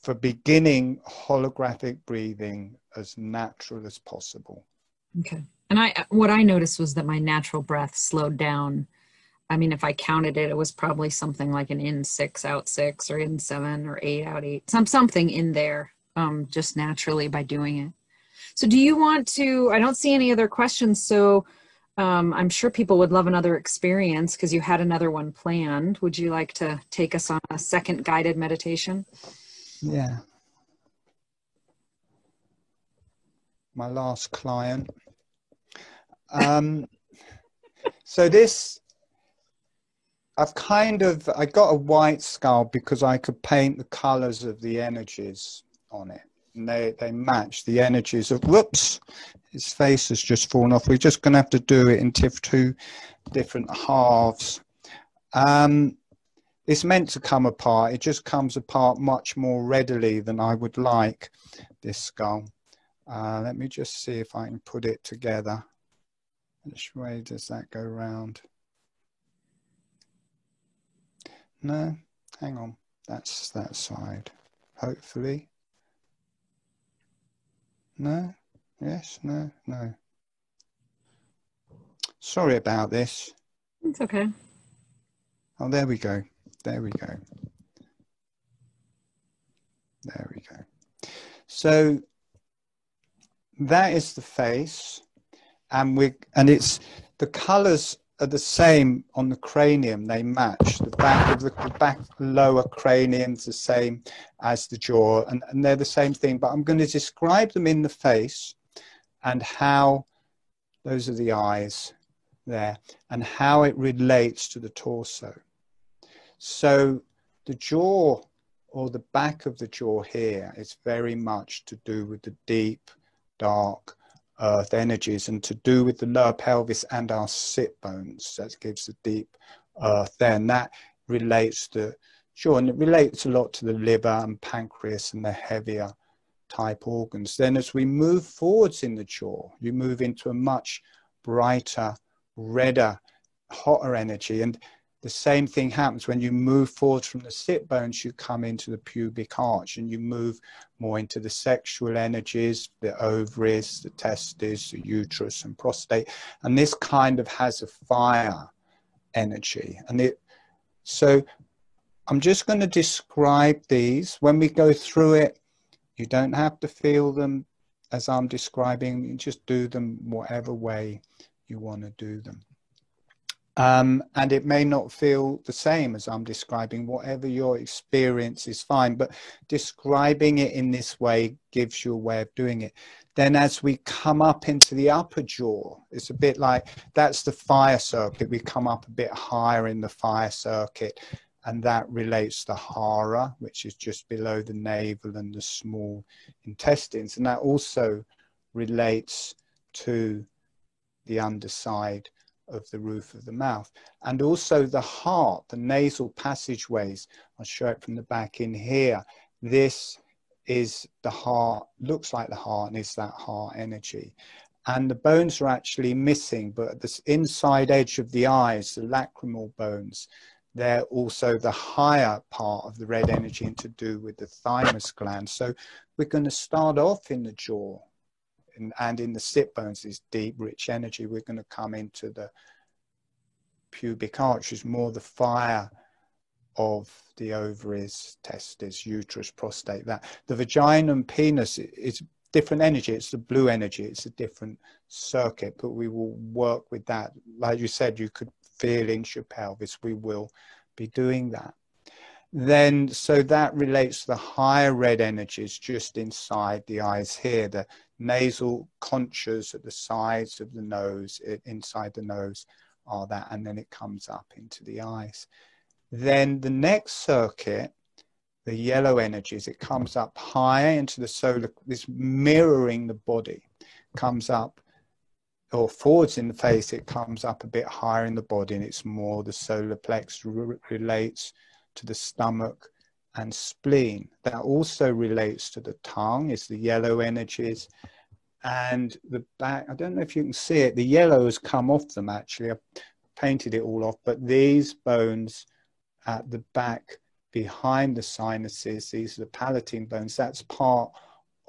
for beginning holographic breathing, as natural as possible. okay. And what I noticed was that my natural breath slowed down. I mean, if I counted it, it was probably something like an in 6, out 6, or in 7, or 8, out 8, something in there, just naturally by doing it. So do you want to, I don't see any other questions, so I'm sure people would love another experience because you had another one planned. Would you like to take us on a second guided meditation? Yeah. My last client. So this, I got a white skull because I could paint the colors of the energies on it. And they match the energies of, whoops, his face has just fallen off. We're just going to have to do it in 2 different halves. It's meant to come apart. It just comes apart much more readily than I would like, this skull. Let me just see if I can put it together. Which way does that go round? No, hang on. That's that side. Hopefully. No, yes, no, no. Sorry about this. It's okay. Oh, there we go. There we go. There we go. So that is the face, and it's the colors are the same on the cranium. They match. The back lower cranium's the same as the jaw, and they're the same thing. But I'm going to describe them in the face, and how those are the eyes there, and how it relates to the torso. So the jaw, or the back of the jaw here, is very much to do with the deep, dark earth energies, and to do with the lower pelvis and our sit bones. That gives the deep earth there, and that relates to jaw, and it relates a lot to the liver and pancreas and the heavier type organs. Then as we move forwards in the jaw, you move into a much brighter, redder, hotter energy. And the same thing happens when you move forward from the sit bones. You come into the pubic arch, and you move more into the sexual energies, the ovaries, the testes, the uterus and prostate. And this kind of has a fire energy. So I'm just going to describe these. When we go through it, you don't have to feel them as I'm describing. You just do them whatever way you want to do them. And it may not feel the same as I'm describing. Whatever your experience is fine, but describing it in this way gives you a way of doing it. Then as we come up into the upper jaw, it's a bit like, that's the fire circuit. We come up a bit higher in the fire circuit, and that relates to hara, which is just below the navel and the small intestines. And that also relates to the underside of the roof of the mouth. And also the heart, the nasal passageways. I'll show it from the back in here. This is the heart, looks like the heart, and is that heart energy. And the bones are actually missing, but this inside edge of the eyes, the lacrimal bones, they're also the higher part of the red energy, and to do with the thymus gland. So we're going to start off in the jaw, and in the sit bones, this deep, rich energy. We're going to come into the pubic arch, which is more the fire of the ovaries, testes, uterus, prostate. That the vagina and penis is different energy. It's the blue energy. It's a different circuit, but we will work with that. Like you said, you could feel into your pelvis. We will be doing that. Then, so that relates to the higher red energies just inside the eyes here, the nasal conchas at the sides of the nose, inside the nose are that, and then it comes up into the eyes. Then the next circuit, the yellow energies, it comes up higher into the solar, this mirroring the body, comes up, or forwards in the face, it comes up a bit higher in the body, and it's more the solar plex, relates to the stomach and spleen. That also relates to the tongue, is the yellow energies. And the back, I don't know if you can see it, the yellow has come off them actually. I painted it all off, but these bones at the back behind the sinuses, these are the palatine bones, that's part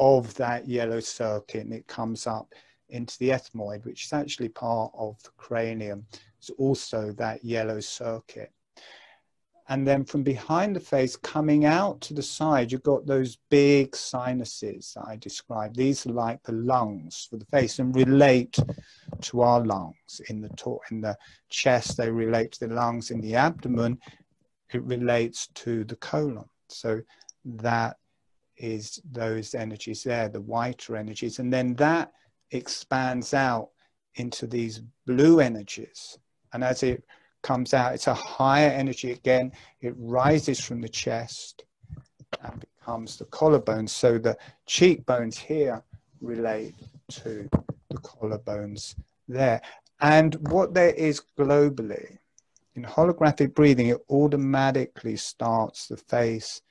of that yellow circuit, and it comes up into the ethmoid, which is actually part of the cranium. It's also that yellow circuit. And then from behind the face, coming out to the side, you've got those big sinuses that I described. These are like the lungs for the face and relate to our lungs. In the chest, they relate to the lungs. In the abdomen, it relates to the colon. So that is those energies there, the whiter energies. And then that expands out into these blue energies. And as it comes out, it's a higher energy again. It rises from the chest and becomes the collarbone. So the cheekbones here relate to the collarbones there. And what there is globally, in holographic breathing, it automatically starts the face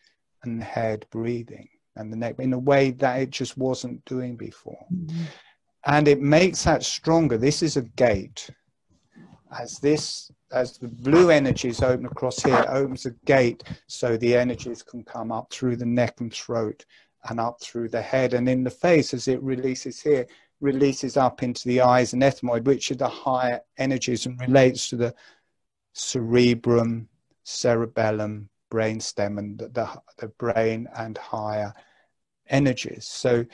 and the head breathing and the neck in a way that it just wasn't doing before. Mm-hmm. And it makes that stronger. This is a gate. As the blue energies open across here, it opens a gate so the energies can come up through the neck and throat and up through the head. And in the face, as it releases here, releases up into the eyes and ethmoid, which are the higher energies, and relates to the cerebrum, cerebellum, brainstem, and the brain and higher energies. So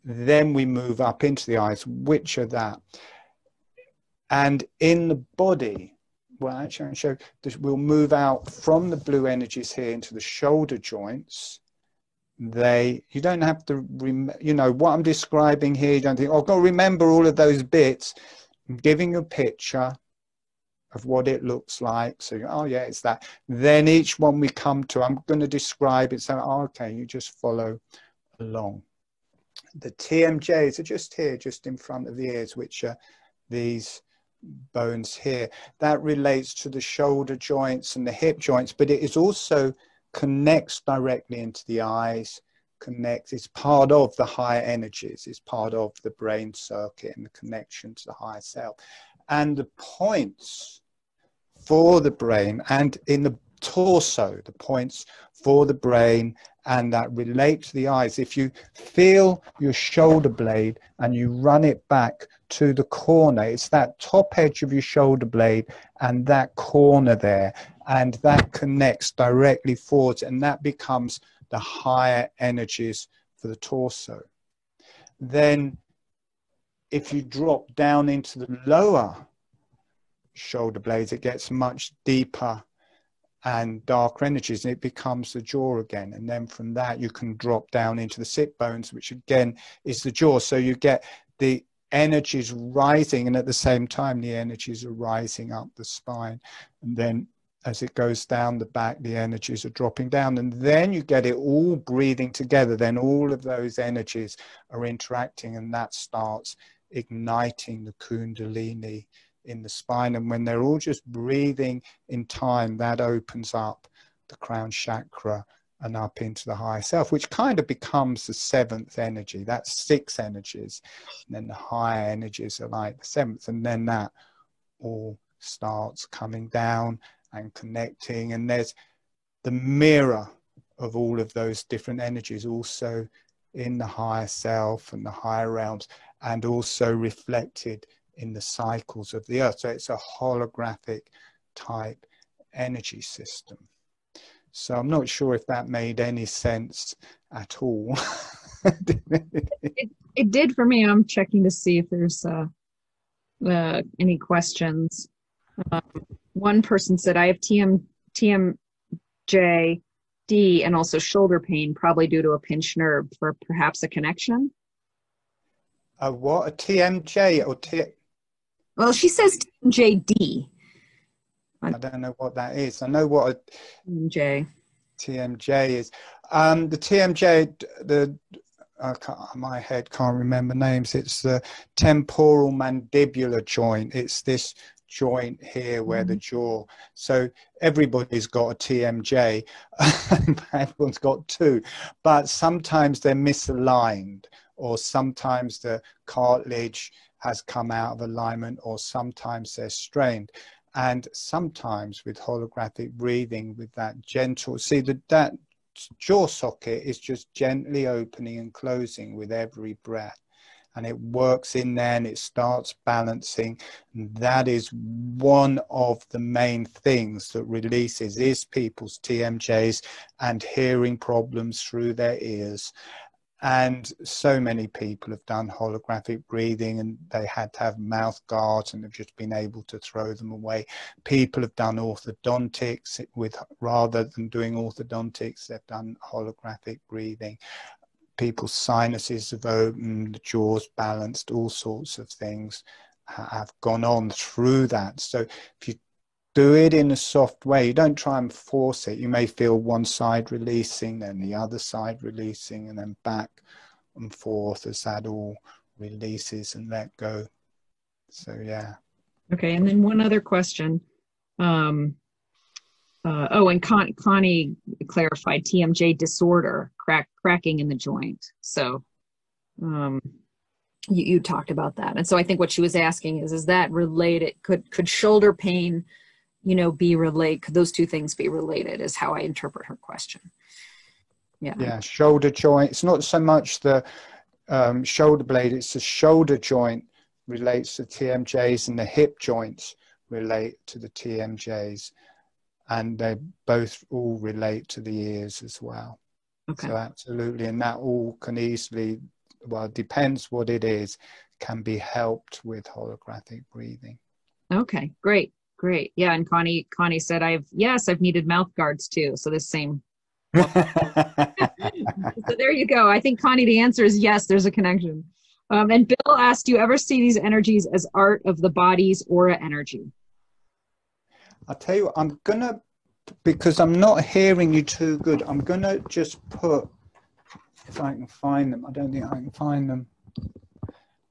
then we move up into the eyes, which are that. And in the body, well, actually, I'll show this, we'll move out from the blue energies here into the shoulder joints. You don't have to, you know, what I'm describing here, you don't think, oh, I've got to remember all of those bits. I'm giving you a picture of what it looks like. So, oh yeah, it's that. Then each one we come to, I'm going to describe it. So, oh, okay, you just follow along. The TMJs are just here, just in front of the ears, which are these bones here. That relates to the shoulder joints and the hip joints, but it is also connects directly into the eyes, it's part of the higher energies, it's part of the brain circuit and the connection to the higher self. And the points for the brain, and in the torso, the points for the brain and that relate to the eyes. If you feel your shoulder blade and you run it back to the corner, it's that top edge of your shoulder blade and that corner there, and that connects directly forwards, and that becomes the higher energies for the torso. Then if you drop down into the lower shoulder blades, it gets much deeper and darker energies, and it becomes the jaw again. And then from that you can drop down into the sit bones, which again is the jaw. So you get the energies rising, and at the same time the energies are rising up the spine, and then as it goes down the back, the energies are dropping down, and then you get it all breathing together. Then all of those energies are interacting, and that starts igniting the kundalini in the spine. And when they're all just breathing in time, that opens up the crown chakra and up into the higher self, which kind of becomes the seventh energy. That's six energies, and then the higher energies are like the seventh, and then that all starts coming down and connecting. And there's the mirror of all of those different energies also in the higher self and the higher realms, and also reflected in the cycles of the earth. So it's a holographic type energy system. So I'm not sure if that made any sense at all. It did for me. I'm checking to see if there's any questions. One person said, I have TMJ, D, and also shoulder pain, probably due to a pinched nerve, for perhaps a connection. What? A TMJ or T? Well, she says TMJD. I don't know what that is. I know what a TMJ is. The TMJ, my head can't remember names. It's the temporal mandibular joint. It's this joint here where the jaw. So everybody's got a TMJ. Everyone's got two, but sometimes they're misaligned, or sometimes the cartilage has come out of alignment, or sometimes they're strained. And sometimes with holographic breathing, with that gentle, see that jaw socket is just gently opening and closing with every breath. And it works in there and it starts balancing. And that is one of the main things that releases is people's TMJs and hearing problems through their ears. And so many people have done holographic breathing and they had to have mouth guards and have just been able to throw them away. People have done orthodontics rather than doing orthodontics, they've done holographic breathing. People's sinuses have opened, the jaws balanced, all sorts of things have gone on through that. So if you do it in a soft way, you don't try and force it. You may feel one side releasing, then the other side releasing, and then back and forth as that all releases and let go. So, yeah. Okay, and then one other question. And Connie clarified TMJ disorder, cracking in the joint. So you talked about that. And so I think what she was asking is that related? Could shoulder pain, be related? Could those two things be related, is how I interpret her question. Yeah, shoulder joint. It's not so much the shoulder blade, it's the shoulder joint relates to TMJs, and the hip joints relate to the TMJs. And they both all relate to the ears as well. Okay. So absolutely, and that all can easily, well, depends what it is, can be helped with holographic breathing. Okay, great. Yeah, and Connie said, I've needed mouth guards too. So the same. So there you go. I think, Connie, the answer is yes, there's a connection. And Bill asked, do you ever see these energies as art of the body's aura energy? I'll tell you what, I'm going to, because I'm not hearing you too good, I'm going to just put, if I can find them. I don't think I can find them. I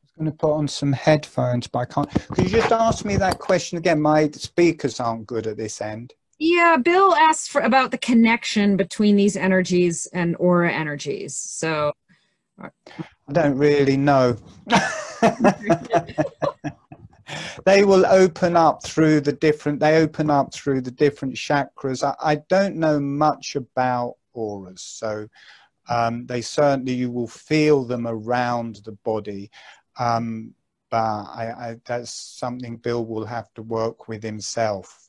was going to put on some headphones, but I can't. Could you just ask me that question again? My speakers aren't good at this end. Yeah, Bill asked about the connection between these energies and aura energies. So I don't really know. They will open up through the different chakras. I don't know much about auras, so they certainly, you will feel them around the body, but that's something Bill will have to work with himself,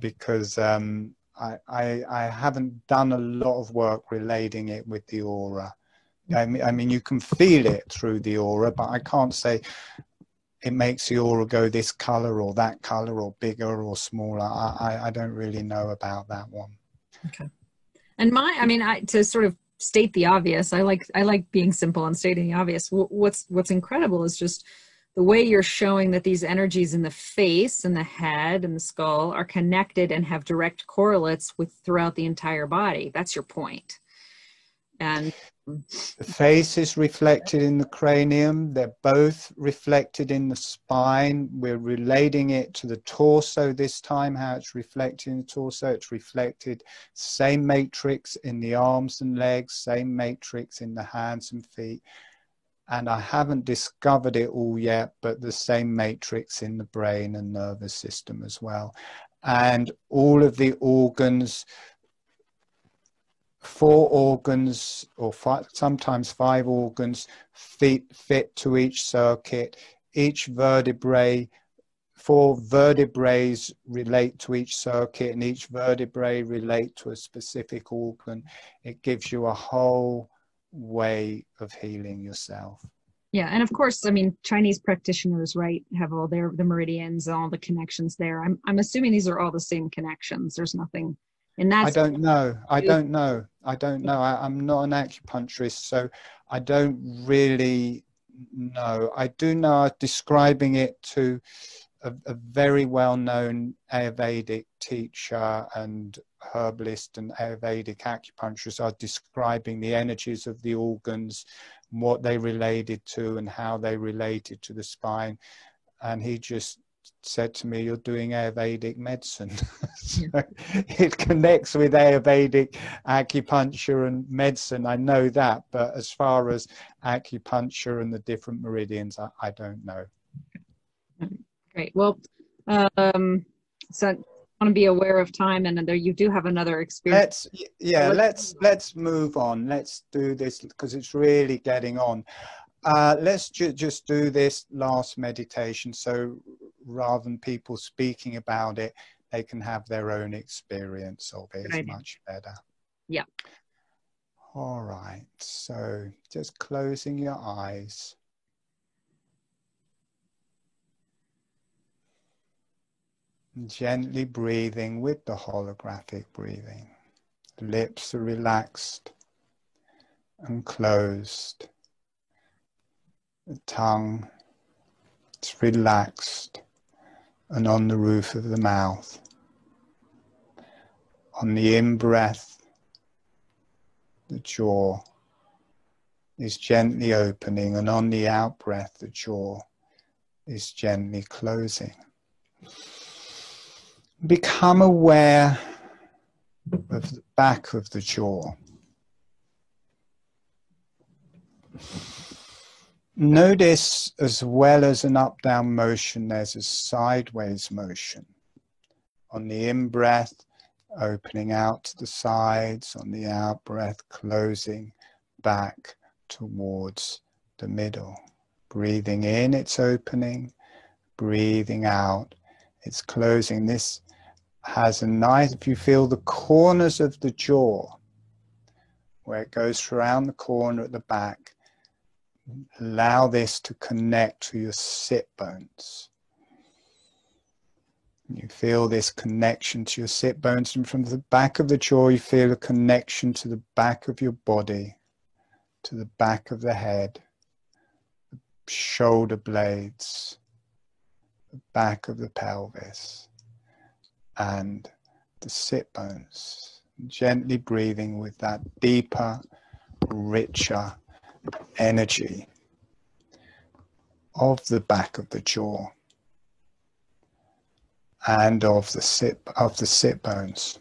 because I haven't done a lot of work relating it with the aura. I mean, you can feel it through the aura, but I can't say it makes the aura go this color or that color or bigger or smaller. I don't really know about that one. Okay. And to sort of state the obvious, I like being simple and stating the obvious. What's incredible is just the way you're showing that these energies in the face and the head and the skull are connected and have direct correlates with throughout the entire body. That's your point. And the face is reflected in the cranium. They're both reflected in the spine. We're relating it to the torso this time, how it's reflected in the torso. It's reflected, same matrix in the arms and legs, same matrix in the hands and feet. And I haven't discovered it all yet, but the same matrix in the brain and nervous system as well. And all of the organs, 4 organs or 5, sometimes 5 organs fit to each circuit. Each vertebrae, 4 vertebrae relate to each circuit, and each vertebrae relate to a specific organ. It gives you a whole way of healing yourself. Yeah, and of course, I mean, Chinese practitioners, right, have all the meridians and all the connections there. I'm assuming these are all the same connections. There's nothing in that. I don't know. I'm not an acupuncturist, so I don't really know. I do know, describing it to a very well-known Ayurvedic teacher and herbalist and Ayurvedic acupuncturist are describing the energies of the organs, what they related to and how they related to the spine. And he just said to me, "You're doing Ayurvedic medicine." So it connects with Ayurvedic acupuncture and medicine. I know that, but as far as acupuncture and the different meridians, I don't know. Great. Well, so I want to be aware of time, and there you do have another experience. Let's move on. Let's do this because it's really getting on. Let's just do this last meditation. So rather than people speaking about it, they can have their own experience of it. It's much better. Yeah. All right. So just closing your eyes. Gently breathing with the holographic breathing. The lips are relaxed and closed. The tongue is relaxed and on the roof of the mouth. On the in-breath, the jaw is gently opening, and on the out-breath, the jaw is gently closing. Become aware of the back of the jaw. Notice, as well as an up-down motion, there's a sideways motion. On the in-breath, opening out to the sides. On the out-breath, closing back towards the middle. Breathing in, it's opening. Breathing out, it's closing. This has a nice, if you feel the corners of the jaw, where it goes around the corner at the back, allow this to connect to your sit bones. You feel this connection to your sit bones, and from the back of the jaw you feel a connection to the back of your body, to the back of the head, the shoulder blades, the back of the pelvis, and the sit bones. Gently breathing with that deeper, richer energy of the back of the jaw and of the sit bones.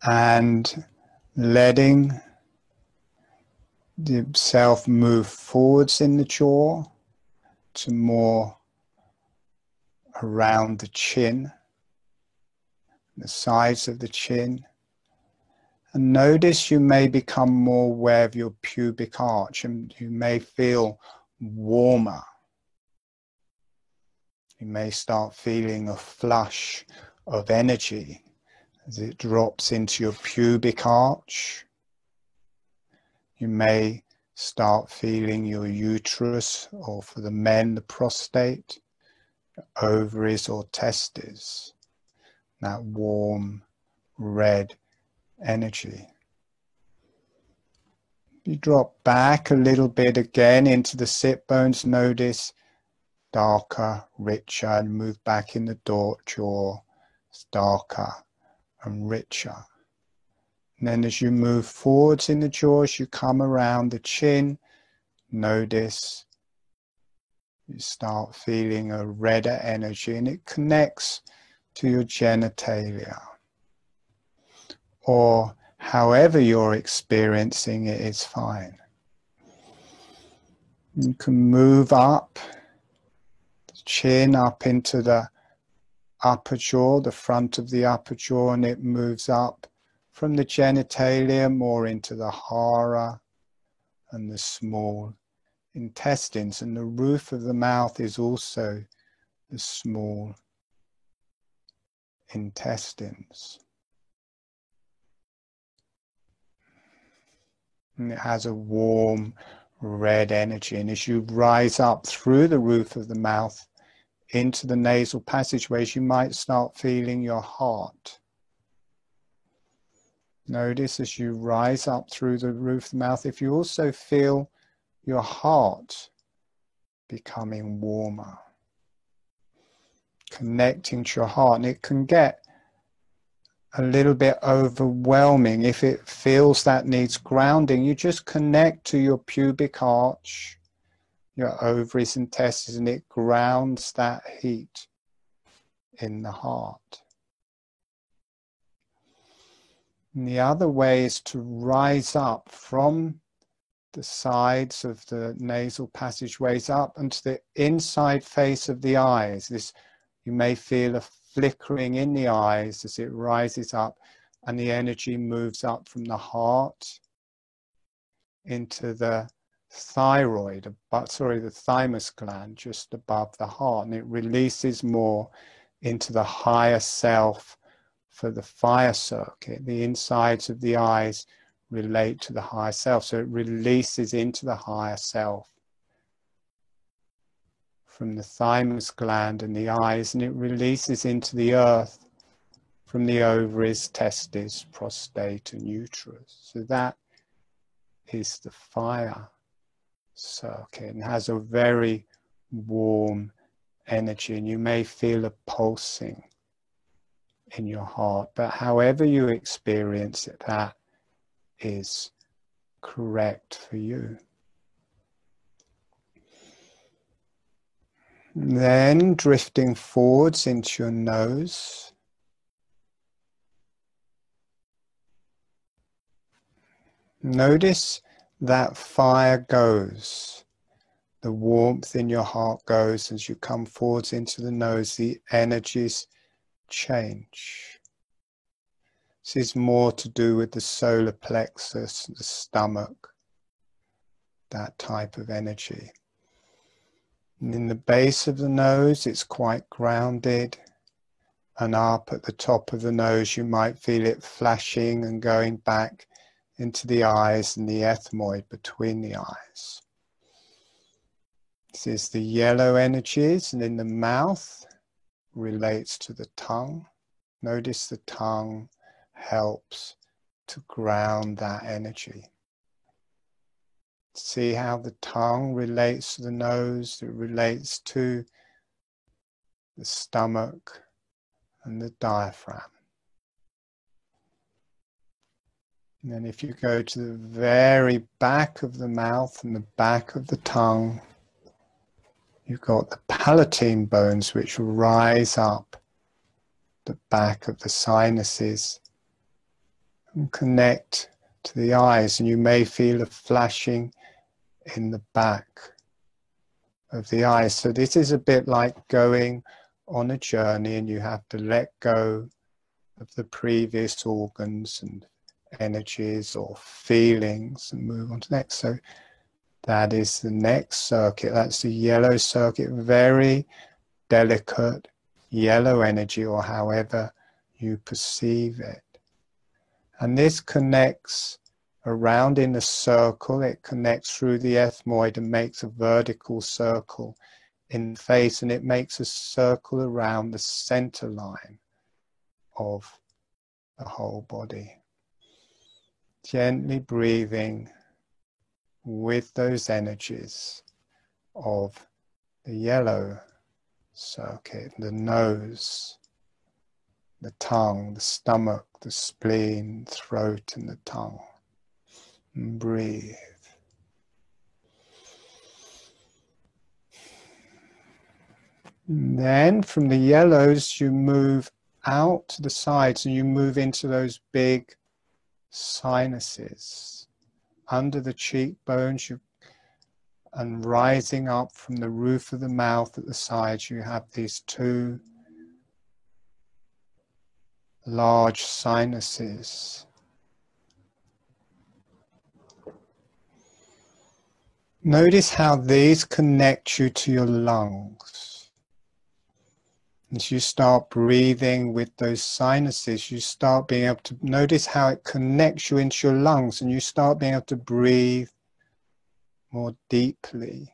And letting the self move forwards in the jaw to more around the chin, the sides of the chin. And notice you may become more aware of your pubic arch, and you may feel warmer. You may start feeling a flush of energy as it drops into your pubic arch. You may Start feeling your uterus, or for the men, the prostate, ovaries or testes, that warm red energy. You drop back a little bit again into the sit bones, notice darker, richer, and move back in the jaw. It's darker and richer. And then as you move forwards in the jaws, you come around the chin, notice you start feeling a redder energy, and it connects to your genitalia. Or however you're experiencing it is fine. You can move up, the chin up into the upper jaw, the front of the upper jaw, and it moves up from the genitalia more into the hara and the small intestines. And the roof of the mouth is also the small intestines. And it has a warm red energy. And as you rise up through the roof of the mouth into the nasal passageways, you might start feeling your heart. Notice as you rise up through the roof of the mouth, if you also feel your heart becoming warmer, connecting to your heart. And it can get a little bit overwhelming. If it feels that needs grounding, you just connect to your pubic arch, your ovaries and testes, and it grounds that heat in the heart. And the other way is to rise up from the sides of the nasal passageways up into the inside face of the eyes. This, you may feel a flickering in the eyes as it rises up, and the energy moves up from the heart into the thyroid, the thymus gland just above the heart, and it releases more into the higher self for the fire circuit. The insides of the eyes relate to the higher self, so it releases into the higher self from the thymus gland and the eyes, and it releases into the earth from the ovaries, testes, prostate, and uterus. So that is the fire circuit, and has a very warm energy, and you may feel a pulsing in your heart, but however you experience it, that is correct for you. Then drifting forwards into your nose. Notice that fire goes. The warmth in your heart goes as you come forwards into the nose. The energies change. This is more to do with the solar plexus, the stomach, that type of energy. And in the base of the nose, it's quite grounded, and up at the top of the nose, you might feel it flashing and going back into the eyes and the ethmoid between the eyes. This is the yellow energies, and in the mouth relates to the tongue. Notice the tongue helps to ground that energy. See how the tongue relates to the nose, it relates to the stomach and the diaphragm. And then if you go to the very back of the mouth and the back of the tongue, you've got the palatine bones which rise up the back of the sinuses and connect to the eyes, and you may feel a flashing in the back of the eyes. So this is a bit like going on a journey, and you have to let go of the previous organs and energies or feelings and move on to the next. So that is the next circuit. That's the yellow circuit, very delicate yellow energy, or however you perceive it. And this connects around in a circle. It connects through the ethmoid and makes a vertical circle in the face, and it makes a circle around the center line of the whole body. Gently breathing with those energies of the yellow circuit, the nose, the tongue, the stomach, the spleen, throat, and the tongue. And breathe. And then from the yellows you move out to the sides and you move into those big sinuses under the cheekbones, and rising up from the roof of the mouth at the sides you have these two large sinuses. Notice how these connect you to your lungs. As you start breathing with those sinuses, you start being able to notice how it connects you into your lungs, and you start being able to breathe more deeply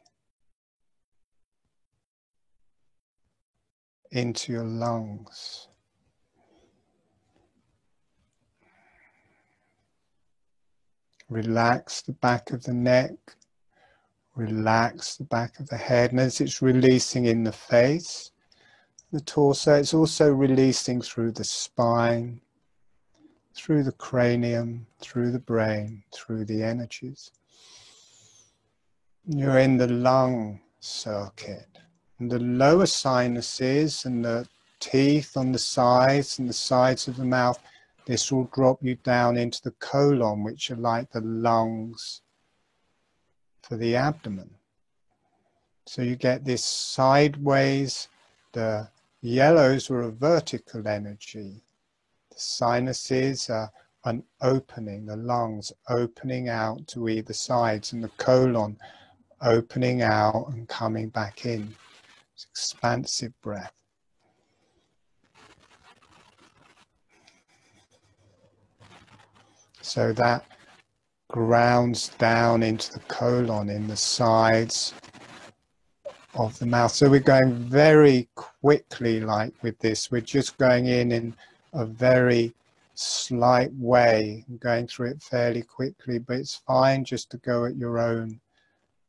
into your lungs. Relax the back of the neck. Relax the back of the head, and as it's releasing in the face, the torso, it's also releasing through the spine, through the cranium, through the brain, through the energies. You're in the lung circuit, and the lower sinuses and the teeth on the sides and the sides of the mouth, this will drop you down into the colon, which are like the lungs for the abdomen. So you get this sideways. The yellows are a vertical energy. The sinuses are an opening, the lungs opening out to either sides, and the colon opening out and coming back in. It's expansive breath. So that grounds down into the colon in the sides of the mouth. So we're going very quickly like with this. We're just going in a very slight way, going through it fairly quickly, but it's fine just to go at your own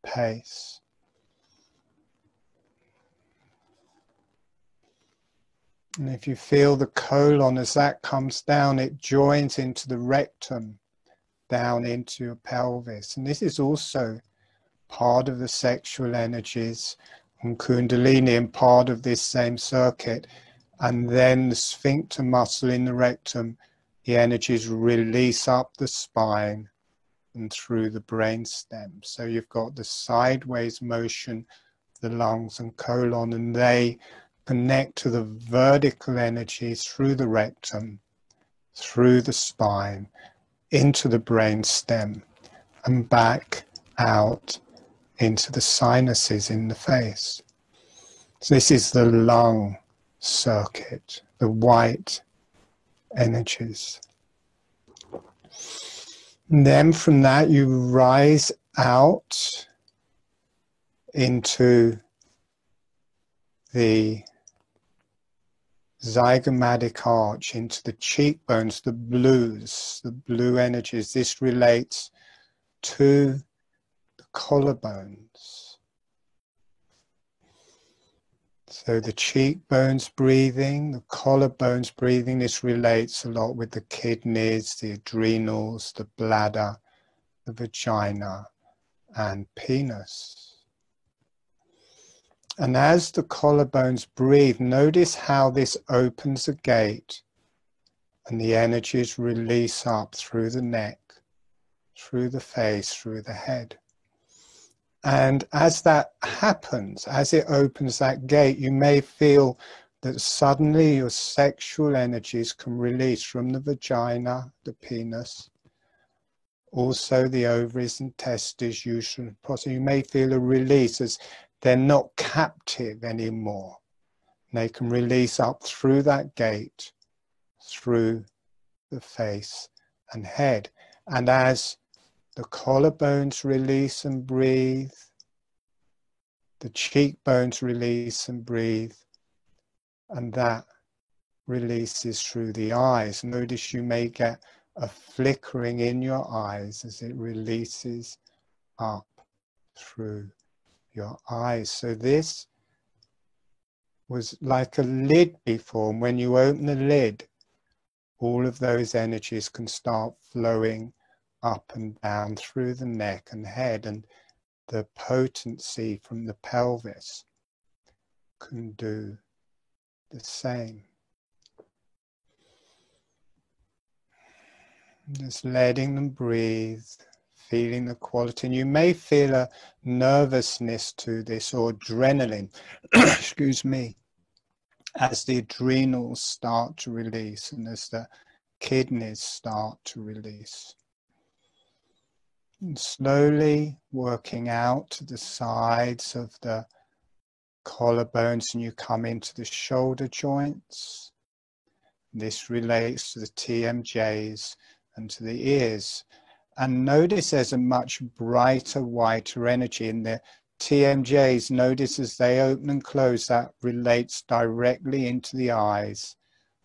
pace. And if you feel the colon, as that comes down, it joins into the rectum, down into your pelvis. And this is also part of the sexual energies and Kundalini, and part of this same circuit. And then the sphincter muscle in the rectum, the energies release up the spine and through the brain stem. So you've got the sideways motion, the lungs and colon, and they connect to the vertical energies through the rectum, through the spine, into the brain stem, and back out into the sinuses in the face. So this is the lung circuit, the white energies. And then from that you rise out into the zygomatic arch, into the cheekbones, the blues, the blue energies. This relates to the collarbones. So the cheekbones breathing, the collarbones breathing, this relates a lot with the kidneys, the adrenals, the bladder, the vagina, and penis. And as the collarbones breathe, notice how this opens a gate and the energies release up through the neck, through the face, through the head. And as that happens, as it opens that gate, you may feel that suddenly your sexual energies can release from the vagina, the penis, also the ovaries and testes, uterus, prostate. You may feel a release as they're not captive anymore. They can release up through that gate, through the face and head. And as the collarbones release and breathe. The cheekbones release and breathe. And that releases through the eyes. Notice you may get a flickering in your eyes as it releases up through your eyes. So this was like a lid before, and when you open the lid, all of those energies can start flowing up and down through the neck and head, and the potency from the pelvis can do the same. Just letting them breathe, feeling the quality. And you may feel a nervousness to this, or adrenaline, excuse me, as the adrenals start to release and as the kidneys start to release. And slowly working out to the sides of the collarbones, and you come into the shoulder joints. This relates to the TMJs and to the ears. And notice there's a much brighter, whiter energy in the TMJs. Notice as they open and close, that relates directly into the eyes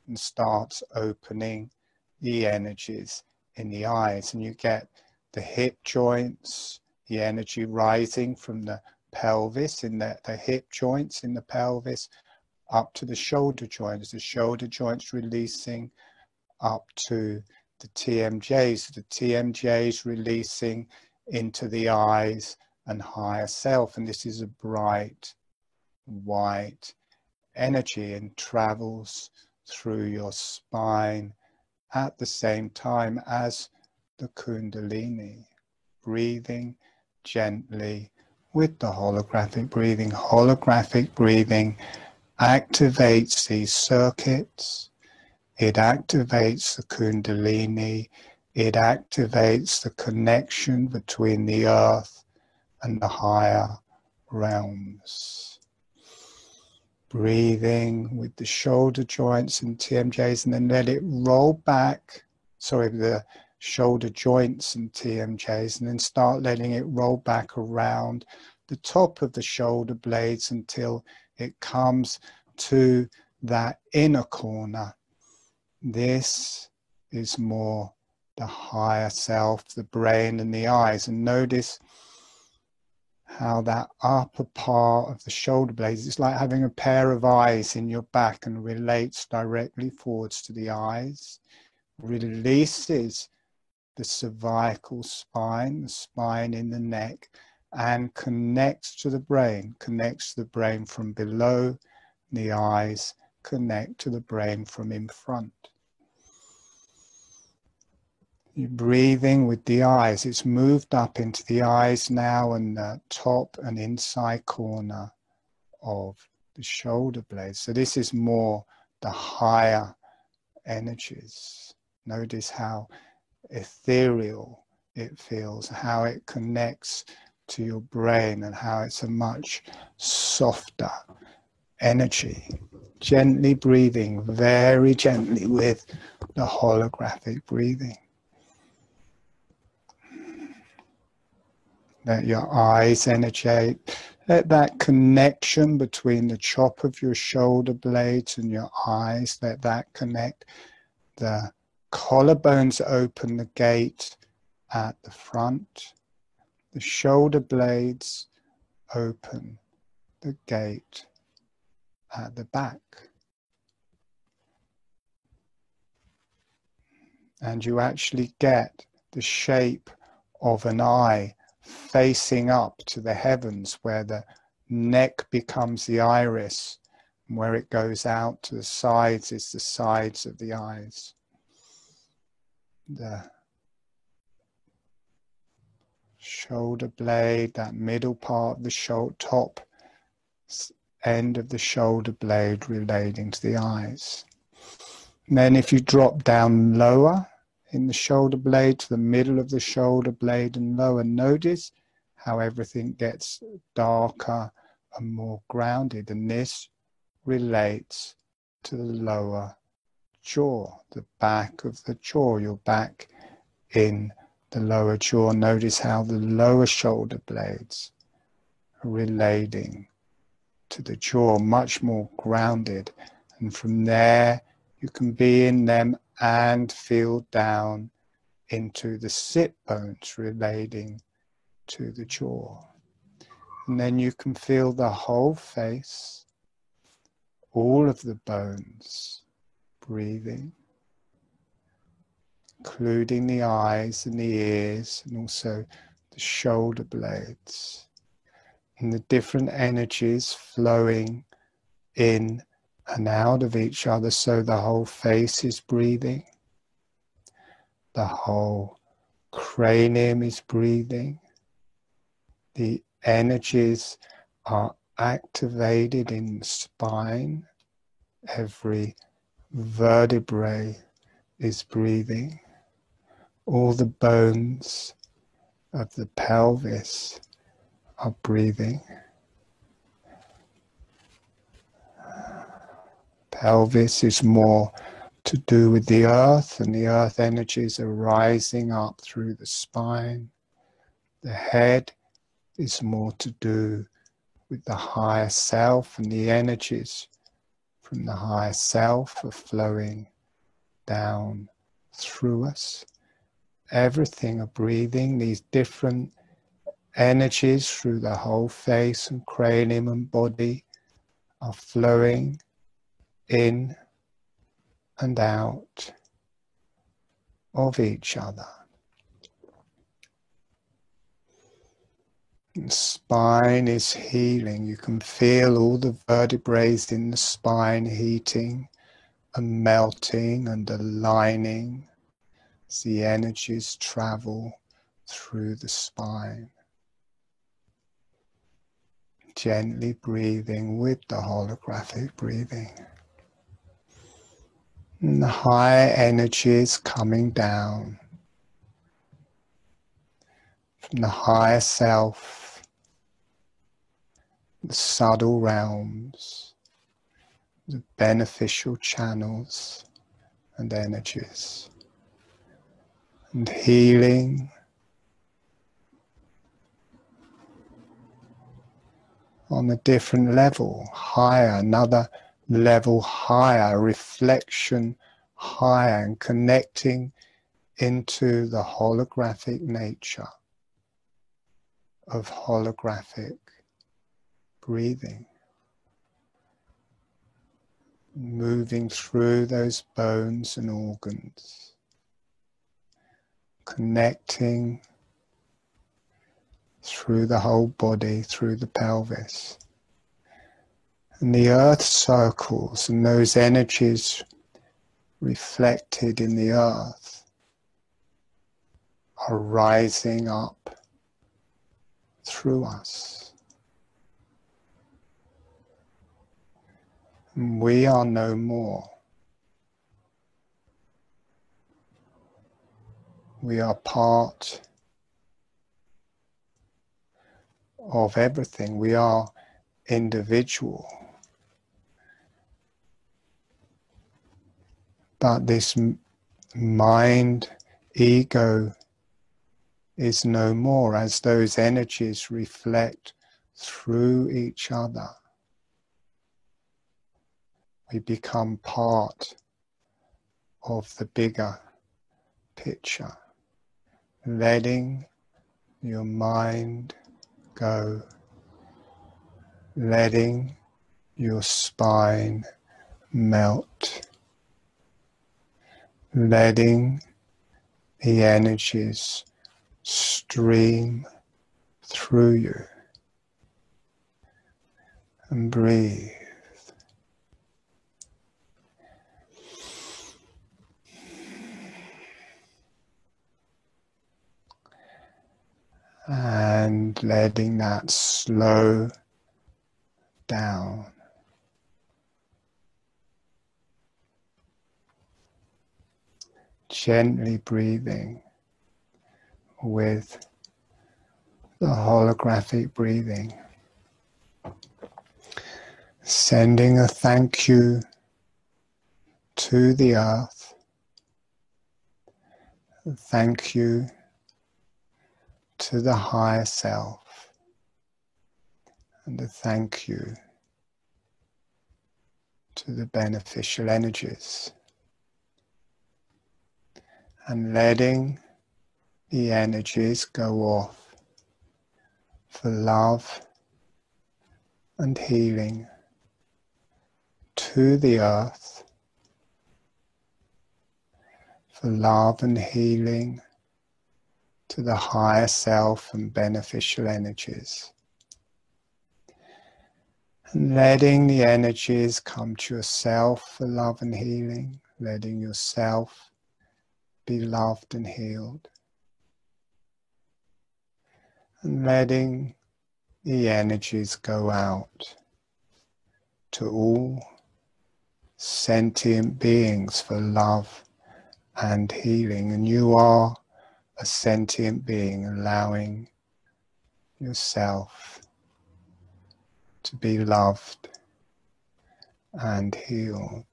and starts opening the energies in the eyes. And you get the hip joints, the energy rising from the pelvis, in the hip joints in the pelvis, up to the shoulder joints releasing up to the TMJs releasing into the eyes and higher self. And this is a bright, white energy and travels through your spine at the same time as the Kundalini. Breathing gently with the holographic breathing. Holographic breathing activates these circuits. It activates the Kundalini. It activates the connection between the earth and the higher realms. Breathing with the shoulder joints and TMJs, and then let it roll back. Sorry, the shoulder joints and TMJs, and then start letting it roll back around the top of the shoulder blades until it comes to that inner corner. This is more the higher self, the brain and the eyes. And notice how that upper part of the shoulder blades, it's like having a pair of eyes in your back, and relates directly forwards to the eyes, releases the cervical spine, the spine in the neck, and connects to the brain from below. The eyes connect to the brain from in front. You're breathing with the eyes. It's moved up into the eyes now, and the top and inside corner of the shoulder blades. So this is more the higher energies. Notice how ethereal it feels, how it connects to your brain, and how it's a much softer energy. Gently breathing, very gently, with the holographic breathing. Let your eyes energize. Let that connection between the top of your shoulder blades and your eyes, let that connect. The collarbones open the gate at the front. The shoulder blades open the gate at the back. And you actually get the shape of an eye facing up to the heavens, where the neck becomes the iris, and where it goes out to the sides is the sides of the eyes. The shoulder blade, that middle part of the top end of the shoulder blade relating to the eyes. And then if you drop down lower in the shoulder blade, to the middle of the shoulder blade and lower, notice how everything gets darker and more grounded. And this relates to the lower jaw, the back of the jaw. You're back in the lower jaw. Notice how the lower shoulder blades are relating to the jaw, much more grounded. And from there, you can be in them and feel down into the sit bones relating to the jaw. And then you can feel the whole face, all of the bones breathing, including the eyes and the ears and also the shoulder blades, and the different energies flowing in and out of each other, so the whole face is breathing, the whole cranium is breathing, the energies are activated in the spine, every vertebrae is breathing, all the bones of the pelvis are breathing. Pelvis is more to do with the earth, and the earth energies are rising up through the spine. The head is more to do with the higher self, and the energies from the higher self are flowing down through us. Everything are breathing, these different energies through the whole face and cranium and body are flowing in and out of each other. The spine is healing. You can feel all the vertebrae in the spine heating and melting and aligning as the energies travel through the spine. Gently breathing with the holographic breathing. And the higher energies coming down from the higher self, the subtle realms, the beneficial channels and energies, and healing on a different level, higher, another level higher, reflection higher, and connecting into the holographic nature of holographic breathing, moving through those bones and organs, connecting through the whole body, through the pelvis. And the earth circles and those energies reflected in the earth are rising up through us. And we are no more. We are part of everything. We are individual. But this mind, ego, is no more as those energies reflect through each other. We become part of the bigger picture, letting your mind go, letting your spine melt, letting the energies stream through you, and breathe. And letting that slow down. Gently breathing with the holographic breathing. Sending a thank you to the earth. Thank you to the higher self, and a thank you to the beneficial energies, and letting the energies go off for love and healing to the earth, for love and healing to the higher self and beneficial energies. And letting the energies come to yourself for love and healing, letting yourself be loved and healed. And letting the energies go out to all sentient beings for love and healing. And you are a sentient being, allowing yourself to be loved and healed.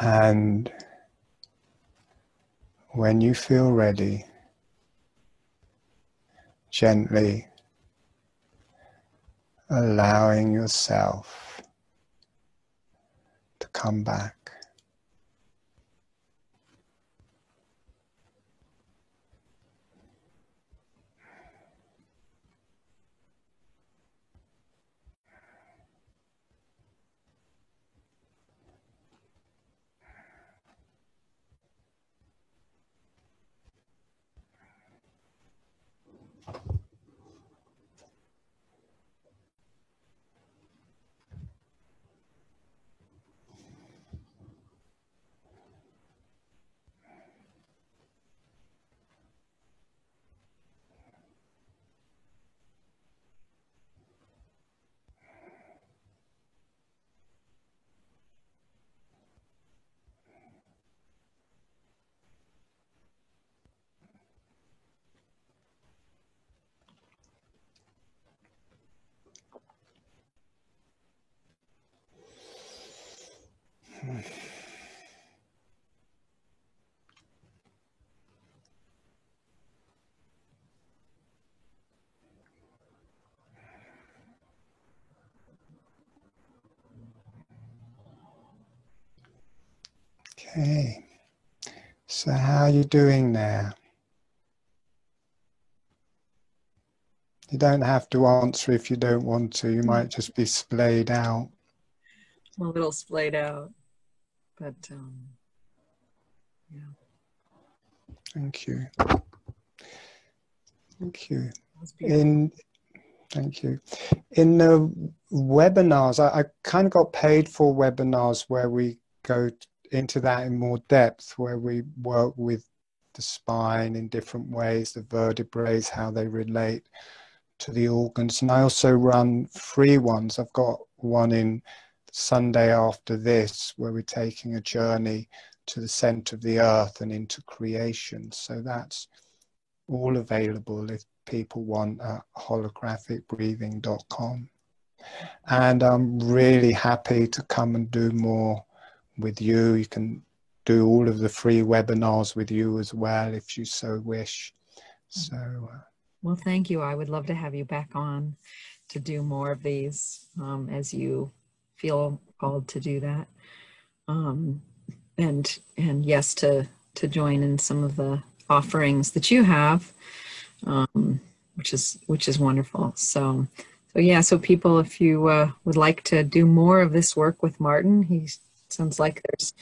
And when you feel ready, gently allowing yourself to come back. Okay, so how are you doing there? You don't have to answer if you don't want to. You might just be splayed out. A little splayed out, but yeah. Thank you. Thank you. Thank you. In the webinars, I kind of got paid for webinars where we go into that in more depth, where we work with the spine in different ways, the vertebrae, how they relate to the organs. And I also run free ones. I've got one in Sunday after this, where we're taking a journey to the center of the earth and into creation. So that's all available if people want at holographicbreathing.com. And I'm really happy to come and do more with you. You can do all of the free webinars with you as well if you so wish. So well, thank you. I would love to have you back on to do more of these as you feel called to do that. And yes, to join in some of the offerings that you have, which is wonderful. So yeah, so people, if you would like to do more of this work with Martin, he sounds like there's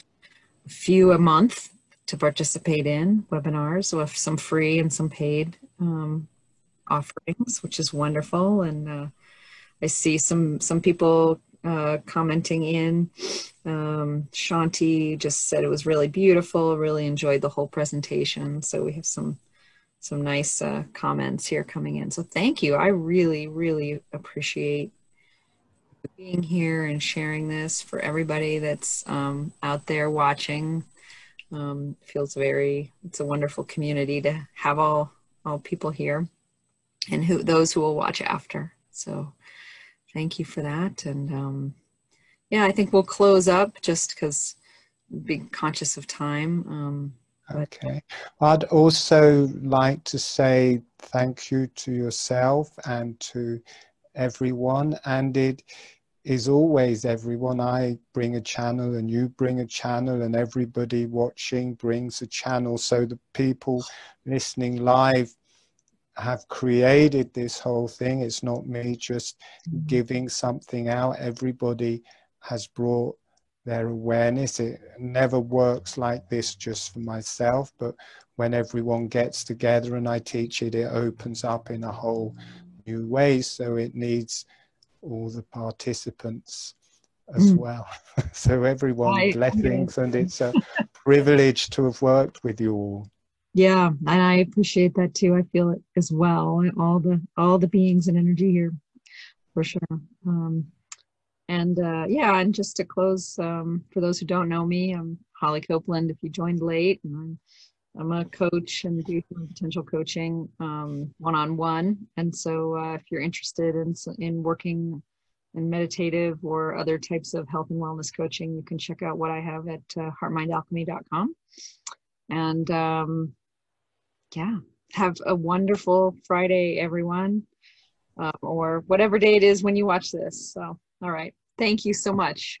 a few a month to participate in webinars with some free and some paid offerings, which is wonderful. And I see some people commenting in. Shanti just said it was really beautiful, really enjoyed the whole presentation. So we have some nice comments here coming in. So thank you. I really, really appreciate being here and sharing this for everybody that's out there watching. It's a wonderful community to have all people here and those who will watch after. So thank you for that. And yeah, I think we'll close up just because being conscious of time. But Okay. I'd also like to say thank you to yourself and to everyone. And it is always everyone. I bring a channel and you bring a channel and everybody watching brings a channel. So the people listening live have created this whole thing. It's not me just giving something out. Everybody has brought their awareness. It never works like this just for myself, but when everyone gets together and I teach it, it opens up in a whole new way. So it needs all the participants as well. So everyone, I blessings, and it's a privilege to have worked with you all. yeah, and I appreciate that too. I feel it as well. All the beings and energy here for sure. Um, and yeah, and just to close, for those who don't know me, I'm Holly Copeland. If you joined late, and I'm a coach and do some potential coaching one-on-one. And so if you're interested in working in meditative or other types of health and wellness coaching, you can check out what I have at heartmindalchemy.com. And yeah, have a wonderful Friday, everyone, or whatever day it is when you watch this. So, all right. Thank you so much.